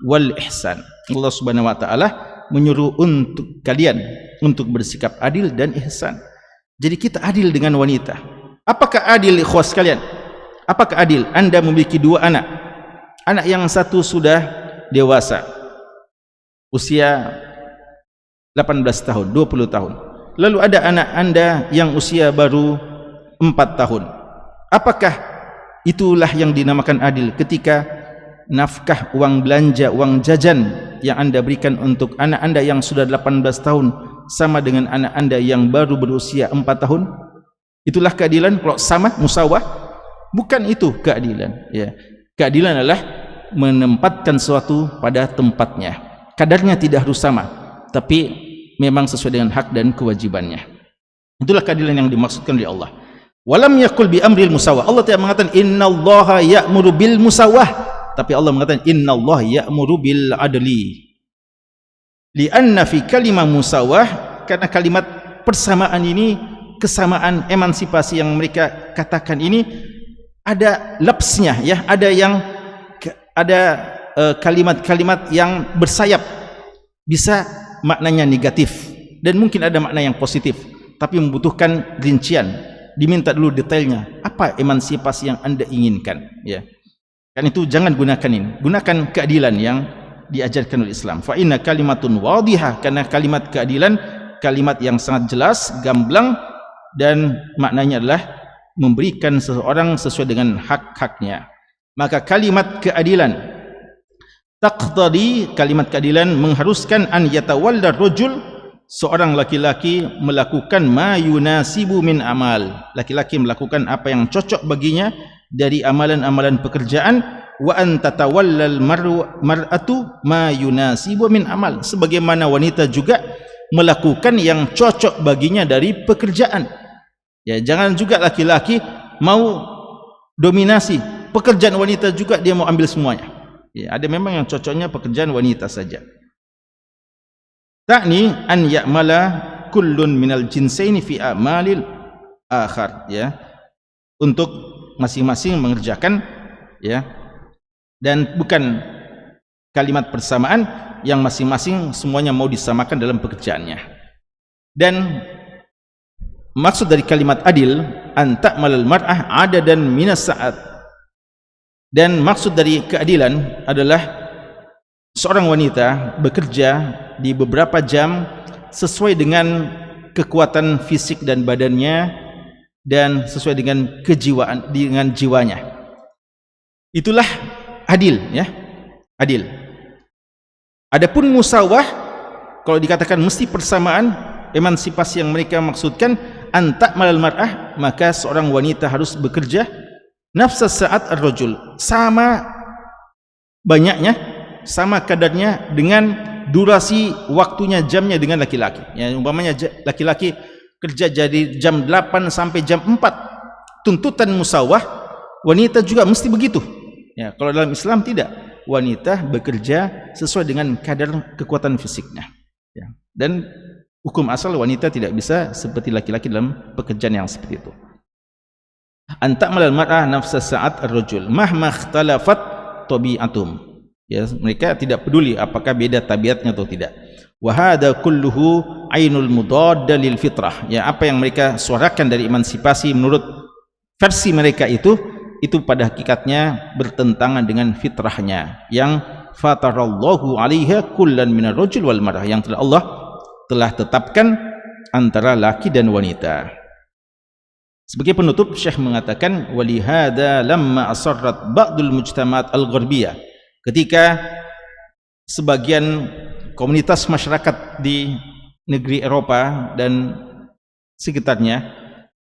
wal ihsan. Allah Subhanahu wa taala menyuruh untuk kalian untuk bersikap adil dan ihsan. Jadi kita adil dengan wanita. Apakah adil ikhwas sekalian? Apakah adil? Anda memiliki dua anak. Anak yang satu sudah dewasa, usia 18 tahun, 20 tahun. Lalu ada anak Anda yang usia baru 4 tahun. Apakah itulah yang dinamakan adil ketika nafkah, uang belanja, uang jajan yang Anda berikan untuk anak Anda yang sudah 18 tahun sama dengan anak Anda yang baru berusia 4 tahun? Itulah keadilan kalau sama, musawah? Bukan itu keadilan, ya. Keadilan adalah menempatkan sesuatu pada tempatnya. Kadarnya tidak harus sama, tapi memang sesuai dengan hak dan kewajibannya. Itulah keadilan yang dimaksudkan oleh Allah. Walam yakul bi amril musawah. Allah tidak mengatakan innallaha ya'muru bil musawah, tapi Allah mengatakan innallaha ya'muru bil adli. Li'anna fi kalimah musawah, karena kalimat persamaan ini, kesamaan, emansipasi yang mereka katakan ini ada lapsnya, ya, ada kalimat-kalimat yang bersayap, bisa maknanya negatif dan mungkin ada makna yang positif, tapi membutuhkan rincian, diminta dulu detailnya, apa emansipasi yang Anda inginkan, ya. Kan itu jangan gunakan ini, gunakan keadilan yang diajarkan oleh Islam. Fa inna kalimatun wadihah, karena kalimat keadilan kalimat yang sangat jelas, gamblang, dan maknanya adalah memberikan seseorang sesuai dengan hak-haknya. Maka kalimat keadilan taqtadi, kalimat keadilan mengharuskan an yatawalla rajul, seorang laki-laki melakukan ma yunasibu min amal, laki-laki melakukan apa yang cocok baginya dari amalan-amalan pekerjaan, wa an tatawallal mar'atu ma yunasibu min amal, sebagaimana wanita juga melakukan yang cocok baginya dari pekerjaan. Ya, jangan juga laki-laki mau dominasi pekerjaan wanita juga, dia mau ambil semuanya. Ya, ada memang yang cocoknya pekerjaan wanita saja. Ta'ni an ya'mala kullun minal jinsaini fi amalil akhar, ya, untuk masing-masing mengerjakan, ya, dan bukan kalimat persamaan yang masing-masing semuanya mau disamakan dalam pekerjaannya. Dan maksud dari kalimat adil an ta'malal mar'ah adadan minas sa'at, dan maksud dari keadilan adalah seorang wanita bekerja di beberapa jam sesuai dengan kekuatan fisik dan badannya dan sesuai dengan kejiwaan, dengan jiwanya. Itulah adil, ya, adil. Adapun musawah, kalau dikatakan mesti persamaan, emansipasi yang mereka maksudkan antak malal mar'ah, maka seorang wanita harus bekerja nafsas saat ar-rajul, sama banyaknya, sama kadarnya dengan durasi waktunya, jamnya dengan laki-laki. Ya, umpamanya laki-laki kerja jadi jam 8 sampai jam 4, tuntutan musawah, wanita juga mesti begitu. Ya, kalau dalam Islam tidak, wanita bekerja sesuai dengan kadar kekuatan fisiknya. Ya, dan hukum asal wanita tidak bisa seperti laki-laki dalam pekerjaan yang seperti itu. Antak malal mar'ah nafsas saat ar-rajul mahma ikhtalafat tabi'atum. Ya, mereka tidak peduli apakah beda tabiatnya atau tidak. Wa hadza kulluhu ainul mudadda lil fitrah. Ya, apa yang mereka suarakan dari emansipasi menurut versi mereka itu pada hakikatnya bertentangan dengan fitrahnya yang fatarallahu 'alaiha kullan minar rajul wal mar'ah, yang Allah telah tetapkan antara laki dan wanita. Sebagai penutup, Syekh mengatakan walihada lamma asarrat ba'dul mujtama'at al-gharbiyah, ketika sebagian komunitas masyarakat di negeri Eropa dan sekitarnya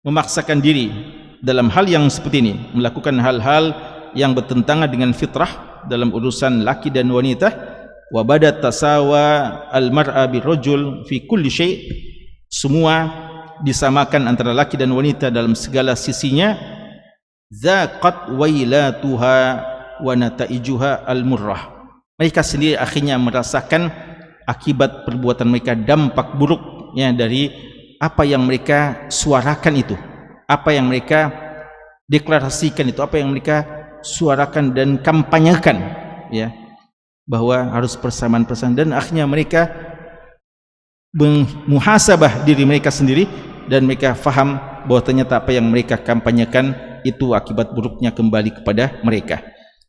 memaksakan diri dalam hal yang seperti ini, melakukan hal-hal yang bertentangan dengan fitrah dalam urusan laki dan wanita, wa badat tasawa al-mar'a birrajul fi kulli syai', semua disamakan antara laki dan wanita dalam segala sisinya, zaqat wailatuha wa nataijuha al-murrah, mereka sendiri akhirnya merasakan akibat perbuatan mereka, dampak buruknya dari apa yang mereka suarakan itu, apa yang mereka deklarasikan itu, apa yang mereka suarakan dan kampanyekan, ya, bahwa harus persamaan-persamaan, dan akhirnya mereka muhasabah diri mereka sendiri dan mereka faham bahwa ternyata apa yang mereka kampanyekan itu akibat buruknya kembali kepada mereka.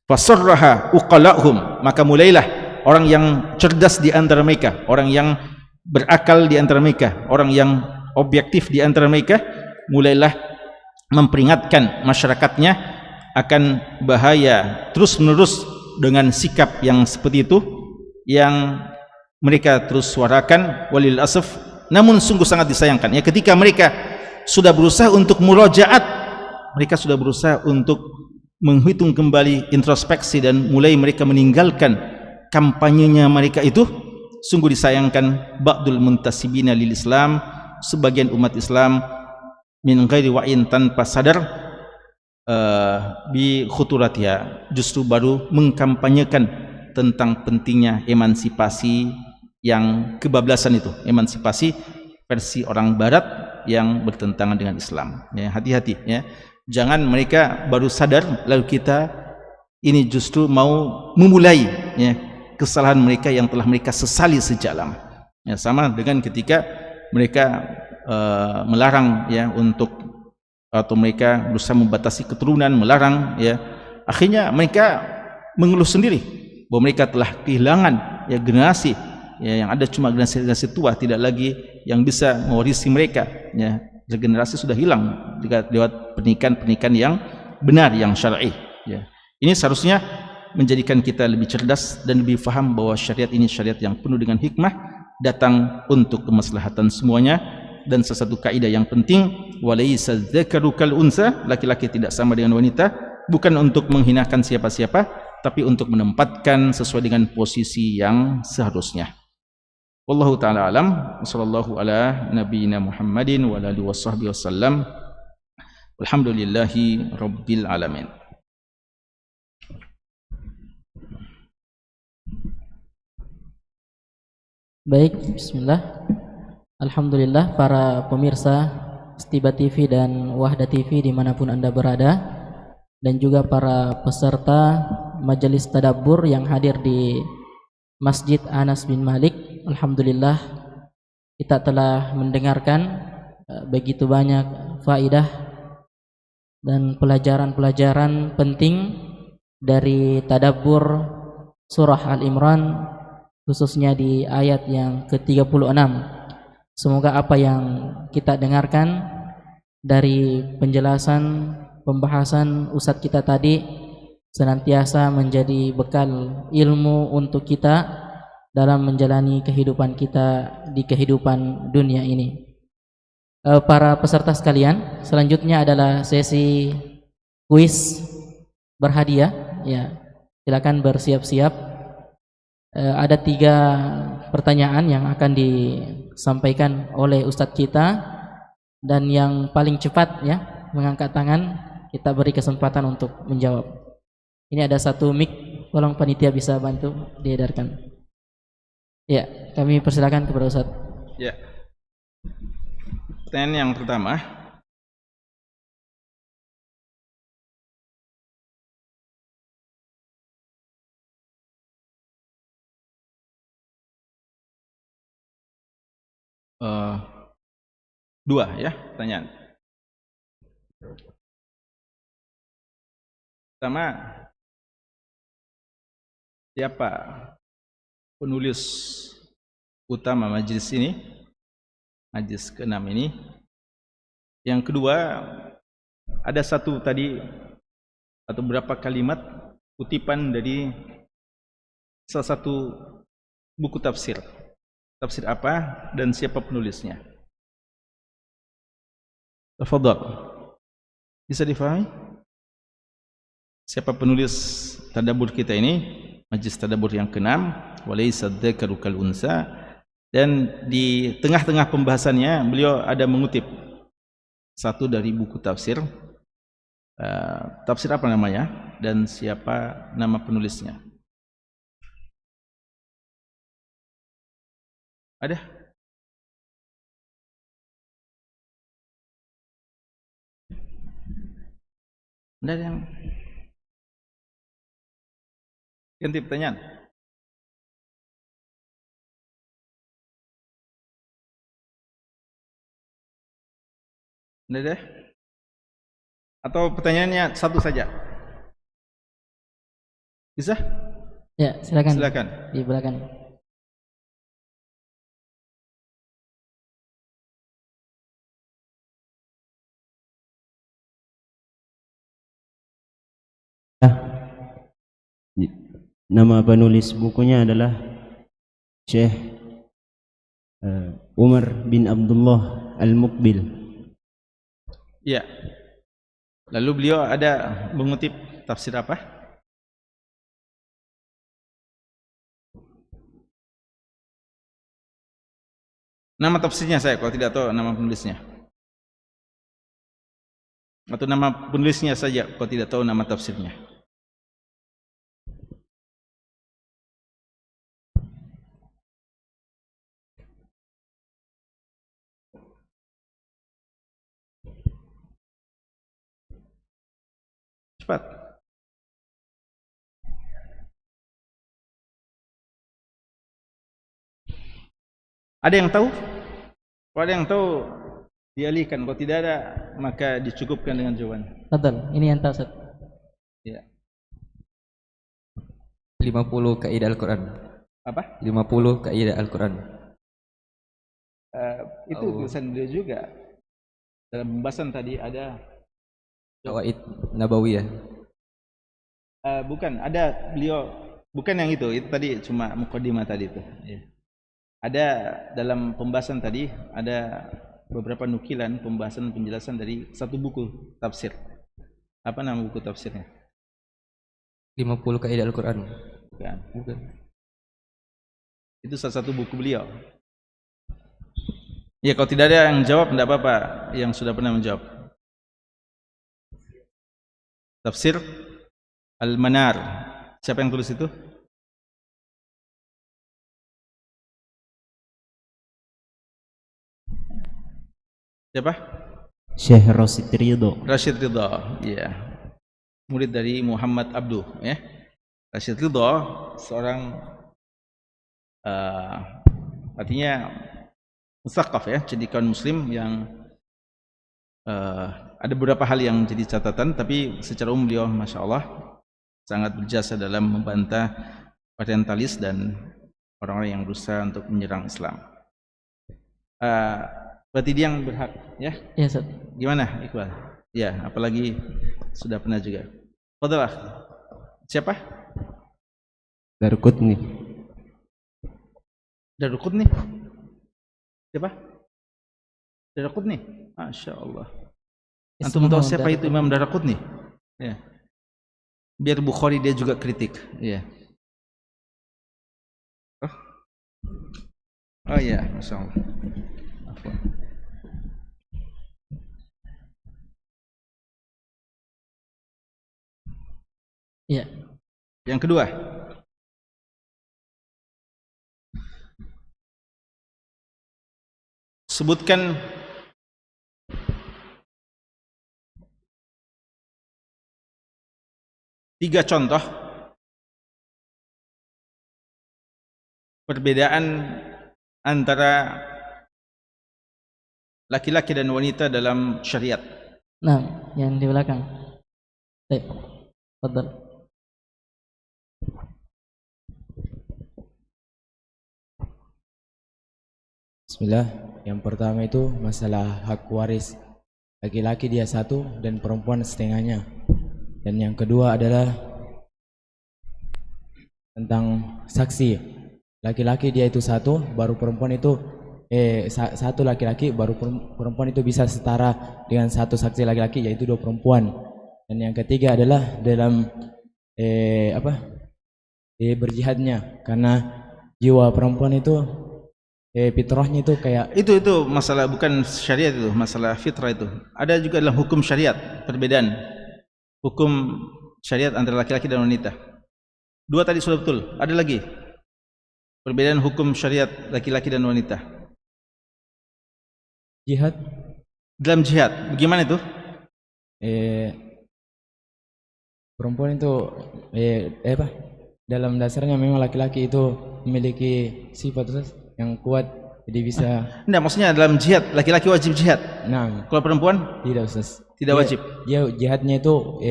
Fasarraha uqalahum, maka mulailah orang yang cerdas di antara mereka, orang yang berakal di antara mereka, orang yang objektif di antara mereka, mulailah memperingatkan masyarakatnya akan bahaya terus-menerus dengan sikap yang seperti itu yang mereka terus suarakan. Walil asaf, namun sungguh sangat disayangkan ya, ketika mereka sudah berusaha untuk murajaat, mereka sudah berusaha untuk menghitung kembali, introspeksi, dan mulai mereka meninggalkan kampanyenya mereka itu, sungguh disayangkan ba'dul muntasibina lil Islam, sebagian umat Islam min ghairi wa'in, tanpa sadar bi khuturatiha, justru baru mengkampanyekan tentang pentingnya emansipasi yang kebablasan itu, emansipasi versi orang barat yang bertentangan dengan Islam. Ya, hati-hati ya. Jangan mereka baru sadar lalu kita ini justru mau memulai ya kesalahan mereka yang telah mereka sesali sejak lama. Ya, sama dengan ketika mereka melarang ya untuk, atau mereka berusaha membatasi keturunan, melarang ya, akhirnya mereka mengeluh sendiri bahwa mereka telah kehilangan ya generasi ya, yang ada cuma generasi tua, tidak lagi yang bisa mewarisi mereka ya. Generasi sudah hilang lewat pernikahan yang benar, yang syar'i ya. Ini seharusnya menjadikan kita lebih cerdas dan lebih faham bahwa syariat ini syariat yang penuh dengan hikmah, datang untuk kemaslahatan semuanya. Dan sesuatu kaidah yang penting, walaysa dzakaru kal unsa, laki-laki tidak sama dengan wanita, bukan untuk menghinakan siapa-siapa, tapi untuk menempatkan sesuai dengan posisi yang seharusnya. Wallahu ta'ala alam. Wassallallahu ala nabiyyina Muhammadin wa ala alihi washabbihi wasallam. Walhamdulillahi rabbil alamin. Baik, bismillah. Alhamdulillah para pemirsa Stiba TV dan Wahda TV dimanapun Anda berada, dan juga para peserta majelis tadabbur yang hadir di Masjid Anas bin Malik. Alhamdulillah kita telah mendengarkan begitu banyak faidah dan pelajaran-pelajaran penting dari tadabbur surah Al-Imran, khususnya di ayat yang ke-36. Semoga apa yang kita dengarkan dari penjelasan pembahasan Ustadz kita tadi senantiasa menjadi bekal ilmu untuk kita dalam menjalani kehidupan kita di kehidupan dunia ini. Para peserta sekalian, selanjutnya adalah sesi kuis berhadiah ya. Silakan bersiap-siap. Ada 3 pertanyaan yang akan disampaikan oleh Ustadz kita, dan yang paling cepat ya mengangkat tangan kita beri kesempatan untuk menjawab. Ini ada 1 mic, tolong panitia bisa bantu diedarkan. Ya, kami persilakan kepada Ustadz. Ya. Pertanyaan yang pertama, dua ya pertanyaan. Pertama, siapa penulis utama majelis ini, majelis ke-6 ini? Yang kedua, ada satu tadi atau beberapa kalimat kutipan dari salah satu buku tafsir. Tafsir apa dan siapa penulisnya? Tafadhal. Bisa difahami? Siapa penulis tadabbur kita ini? Majlis tadabbur yang ke-6, walaysa dzakaru kal unsa, dan di tengah-tengah pembahasannya beliau ada mengutip satu dari buku tafsir. Tafsir apa namanya dan siapa nama penulisnya? Ada? Tidak ada yang ganti pertanyaan? Tidak ada? Atau pertanyaannya satu saja? Bisa? Ya, silakan. Silakan. Di belakang. Nama penulis bukunya adalah Syekh Umar bin Abdullah Al-Muqbil. Ya. Lalu beliau ada mengutip tafsir apa? Nama tafsirnya saya kalau tidak tahu nama penulisnya. Atau nama penulisnya saja kalau tidak tahu nama tafsirnya. Cepat. Ada yang tahu? Kalau ada yang tahu dialihkan, kalau tidak ada maka dicukupkan dengan jawaban. Betul, ini yang tahu Ustaz. Ya. 50 kaidah Al-Quran. Apa? 50 kaidah Al-Quran. Itu tulisan beliau juga. Dalam pembahasan tadi ada Qawaid Nabawiyah. Bukan, ada beliau, bukan yang itu tadi cuma mukadimah tadi itu. Ya. Ada dalam pembahasan tadi ada beberapa nukilan pembahasan penjelasan dari satu buku tafsir. Apa nama buku tafsirnya? 50 kaidah Al-Quran. Bukan. Itu salah satu buku beliau. Ya, kalau tidak ada yang jawab tidak apa-apa, yang sudah pernah menjawab. Tafsir Al-Manar. Siapa yang tulis itu? Siapa? Syekh Rashid Ridho. Rashid Ridho, ya. Murid dari Muhammad Abduh, ya. Rashid Ridho seorang artinya mutsaqaf ya, jadi kaum muslim yang ada beberapa hal yang jadi catatan, tapi secara umum beliau Masya Allah sangat berjasa dalam membantah orientalis dan orang-orang yang berusaha untuk menyerang Islam. Berarti dia yang berhak, ya? Ya, Ustaz. Gimana, Iqbal? Ya, apalagi sudah pernah juga. Fadhlah. Siapa? Darqutni. Darqutni. Siapa? Darqutni. Masya Allah. Antum tahu siapa itu Imam Darqutni? Ya. Biar Bukhari dia juga kritik. Ya. Oh iya, Masya Allah. Ya. Yang kedua. Sebutkan tiga contoh perbedaan antara laki-laki dan wanita dalam syariat. Nah, yang di belakang. Baik. Fadhal. Bismillah. Yang pertama itu masalah hak waris laki-laki dia 1 dan perempuan setengahnya. Dan yang kedua adalah tentang saksi. Laki-laki dia itu 1, baru perempuan itu 1 laki-laki, baru perempuan itu bisa setara dengan 1 saksi laki-laki, yaitu 2 perempuan. Dan yang ketiga adalah dalam berjihadnya, karena jiwa perempuan itu fitrahnya itu kayak itu masalah bukan syariat, itu masalah fitrah. Itu ada juga dalam hukum syariat, perbedaan hukum syariat antara laki-laki dan wanita. 2 tadi sudah betul, ada lagi perbedaan hukum syariat laki-laki dan wanita. Jihad, dalam jihad bagaimana itu? Perempuan itu dalam dasarnya memang laki-laki itu memiliki sifat yang kuat, jadi bisa. Enggak, maksudnya dalam jihad laki-laki wajib jihad. Nah, kalau perempuan tidak, Ustaz. Tidak wajib. Dia jihadnya itu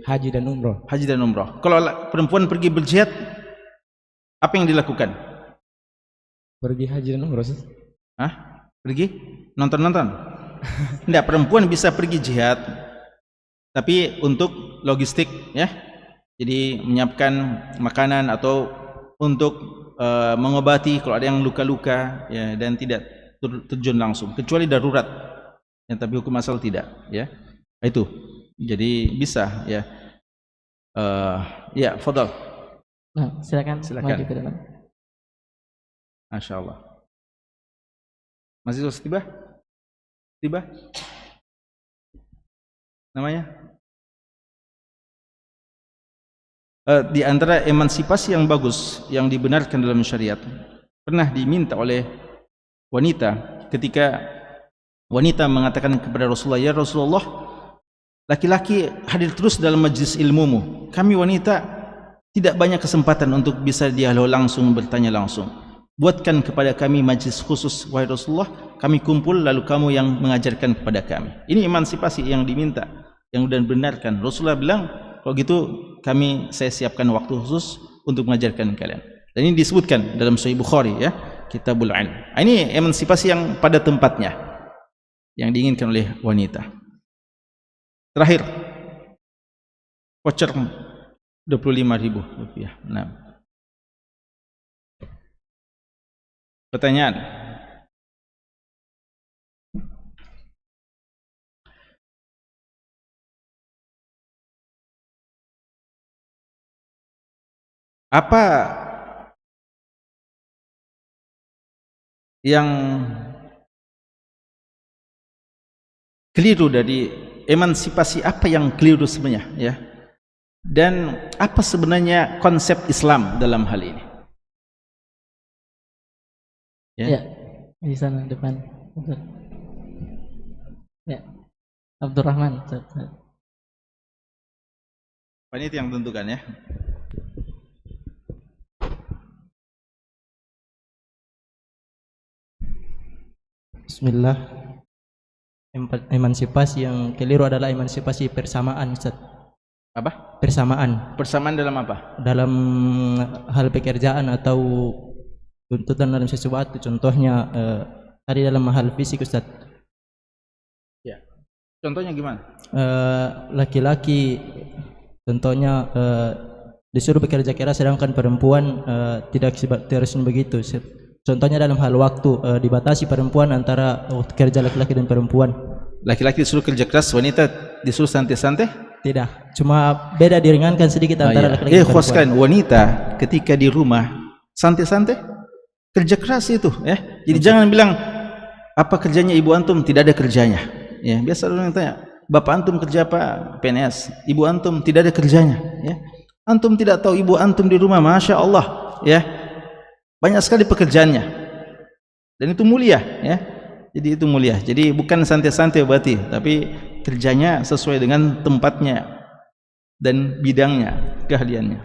haji dan umroh. Haji dan umroh. Kalau perempuan pergi berjihad, apa yang dilakukan? Pergi haji dan umroh, Ustaz. Hah? Pergi nonton-nonton? Enggak, perempuan bisa pergi jihad, tapi untuk logistik, ya. Jadi menyiapkan makanan atau untuk mengobati kalau ada yang luka-luka, ya, dan tidak terjun langsung, kecuali darurat. Ya, tapi hukum asal tidak, ya. Itu. Jadi bisa, ya. Ya, fadhal. Nah, silakan. Maju ke depan. Masya Allah. Masih terus tiba? Namanya? Di antara emansipasi yang bagus yang dibenarkan dalam syariat, pernah diminta oleh wanita ketika wanita mengatakan kepada Rasulullah, "Ya Rasulullah, laki-laki hadir terus dalam majlis ilmumu. Kami wanita tidak banyak kesempatan untuk bisa dialog langsung, bertanya langsung. Buatkan kepada kami majlis khusus, wahai Rasulullah, kami kumpul lalu kamu yang mengajarkan kepada kami." Ini emansipasi yang diminta, yang sudah dibenarkan. Rasulullah bilang, kalau gitu saya siapkan waktu khusus untuk mengajarkan kalian. Dan ini disebutkan dalam Sahih Bukhari, ya, Kitabul Ilm. Ini emansipasi yang pada tempatnya, yang diinginkan oleh wanita. Terakhir, voucher Rp25.000. Nah, pertanyaan. Apa yang keliru dari emansipasi, apa yang keliru sebenarnya, ya? Dan apa sebenarnya konsep Islam dalam hal ini? Ya, di sana depan. Ya, Abdurrahman. Panitia yang tentukan, ya. Bismillah. Emansipasi yang keliru adalah emansipasi persamaan, Ustaz. Apa? Persamaan. Persamaan dalam apa? Dalam hal pekerjaan atau tuntutan dalam sesuatu. Contohnya tadi dalam hal fisik, Ustaz. Ya. Contohnya gimana? Laki-laki contohnya disuruh bekerja keras, sedangkan perempuan tidak harus begitu. Contohnya dalam hal waktu, dibatasi perempuan antara kerja laki-laki dan perempuan. Laki-laki disuruh kerja keras, wanita disuruh santai-santai? Tidak, cuma beda, diringankan sedikit antara laki-laki dan perempuan. Wanita ketika di rumah santai-santai, kerja keras itu, ya. Jadi jangan bilang apa kerjanya ibu antum, tidak ada kerjanya. Ya, biasa orang tanya, bapak antum kerja apa? PNS. Ibu antum tidak ada kerjanya, ya. Antum tidak tahu ibu antum di rumah, masya Allah, ya. Banyak sekali pekerjaannya, dan itu mulia, ya. Jadi itu mulia. Jadi bukan santai-santai berarti, tapi kerjanya sesuai dengan tempatnya dan bidangnya, keahliannya.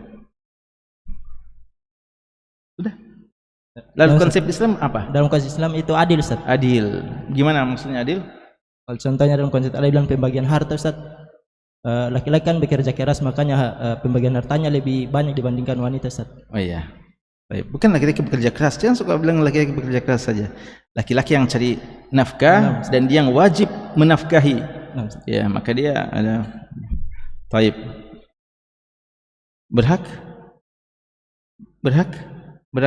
Sudah. Lalu konsep Islam apa? Dalam konsep Islam itu adil, Ustaz. Adil. Gimana maksudnya adil? Kalau contohnya dalam konsep adil bilang pembagian harta, Ustaz. Laki-laki kan bekerja keras, makanya pembagian hartanya lebih banyak dibandingkan wanita, Ustaz. Oh iya. Bukan laki-laki bekerja keras, jangan suka bilang laki-laki bekerja keras saja. Laki-laki yang cari nafkah dan dia yang wajib menafkahi Ya, maka dia ada taib. Berhak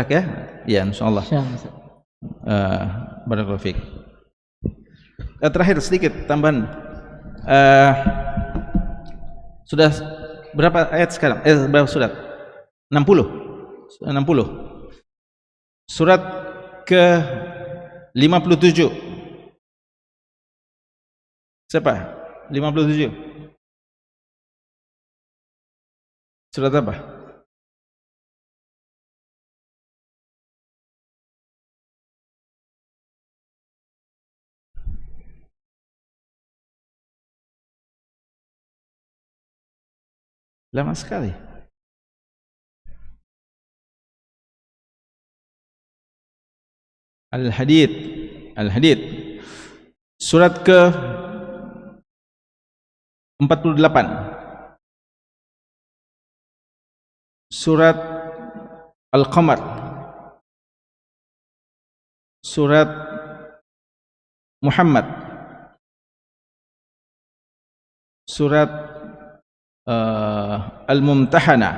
ya? Ya, insyaallah. Barakallahu fiik. Terakhir sedikit tambahan. Sudah berapa ayat sekarang? Berapa surat? 60. Surat ke 57. Siapa? 57. Surat apa? Lama sekali. Al-Hadid. Surat ke 48. Surat Al-Qamar. Surat Muhammad. Surat Al-Mumtahanah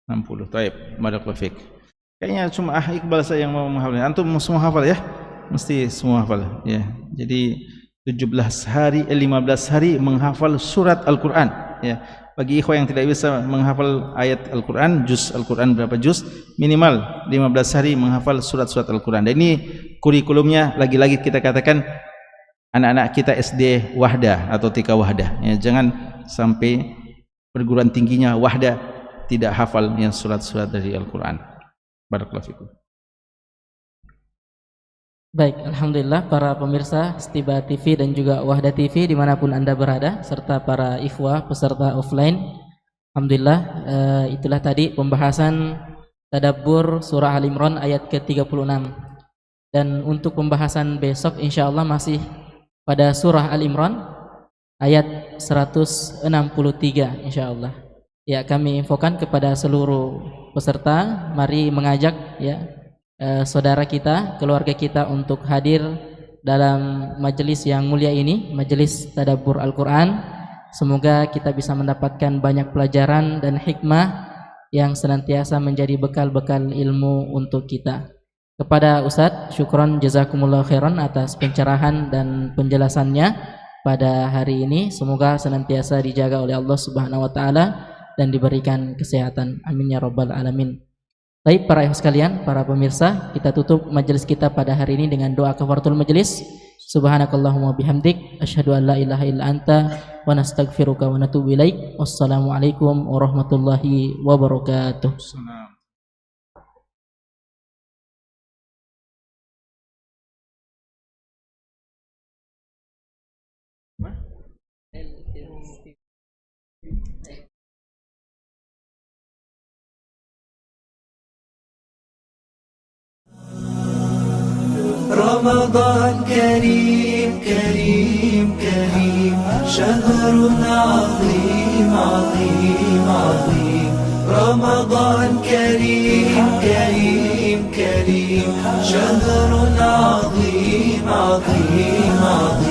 60. Taib, barakallahu fiik. Kayaknya cuma Iqbal saya yang mau menghafalnya. Antum semua hafal ya? Mesti semua hafal ya. Jadi 15 hari menghafal surat Al-Qur'an ya. Bagi ikhwah yang tidak bisa menghafal ayat Al-Qur'an, juz Al-Qur'an berapa juz? Minimal 15 hari menghafal surat-surat Al-Qur'an. Dan ini kurikulumnya lagi-lagi kita katakan anak-anak kita SD Wahdah atau TK Wahdah ya. Jangan sampai perguruan tingginya Wahdah tidak hafal yang surat-surat dari Al-Qur'an. Barakallahu fikum. Baik, alhamdulillah para pemirsa Setiba TV dan juga Wahdah TV dimanapun Anda berada, serta para ikhwah peserta offline. Alhamdulillah, itulah tadi pembahasan tadabbur surah Al-Imran ayat ke-36. Dan untuk pembahasan besok insya Allah masih pada surah Al-Imran ayat 163 insya Allah. Ya, kami infokan kepada seluruh peserta, mari mengajak ya saudara kita, keluarga kita untuk hadir dalam majelis yang mulia ini, majelis tadabbur Al-Quran. Semoga kita bisa mendapatkan banyak pelajaran dan hikmah yang senantiasa menjadi bekal-bekal ilmu untuk kita. Kepada Ustadz, syukron jazakumullah khairan atas pencerahan dan penjelasannya pada hari ini. Semoga senantiasa dijaga oleh Allah Subhanahu wa taala dan diberikan kesehatan. Amin ya rabbal alamin. Baik para ikhwan sekalian, para pemirsa, kita tutup majelis kita pada hari ini dengan doa kafaratul majelis. Subhanakallahumma bihamdik, asyhadu an la ilaha illa anta, wa nastaghfiruka wa natubu ilaik. Wassalamualaikum warahmatullahi wabarakatuh. رمضان كريم كريم كريم شهر عظيم عظيم عظيم رمضان كريم كريم كريم شهر عظيم عظيم عظيم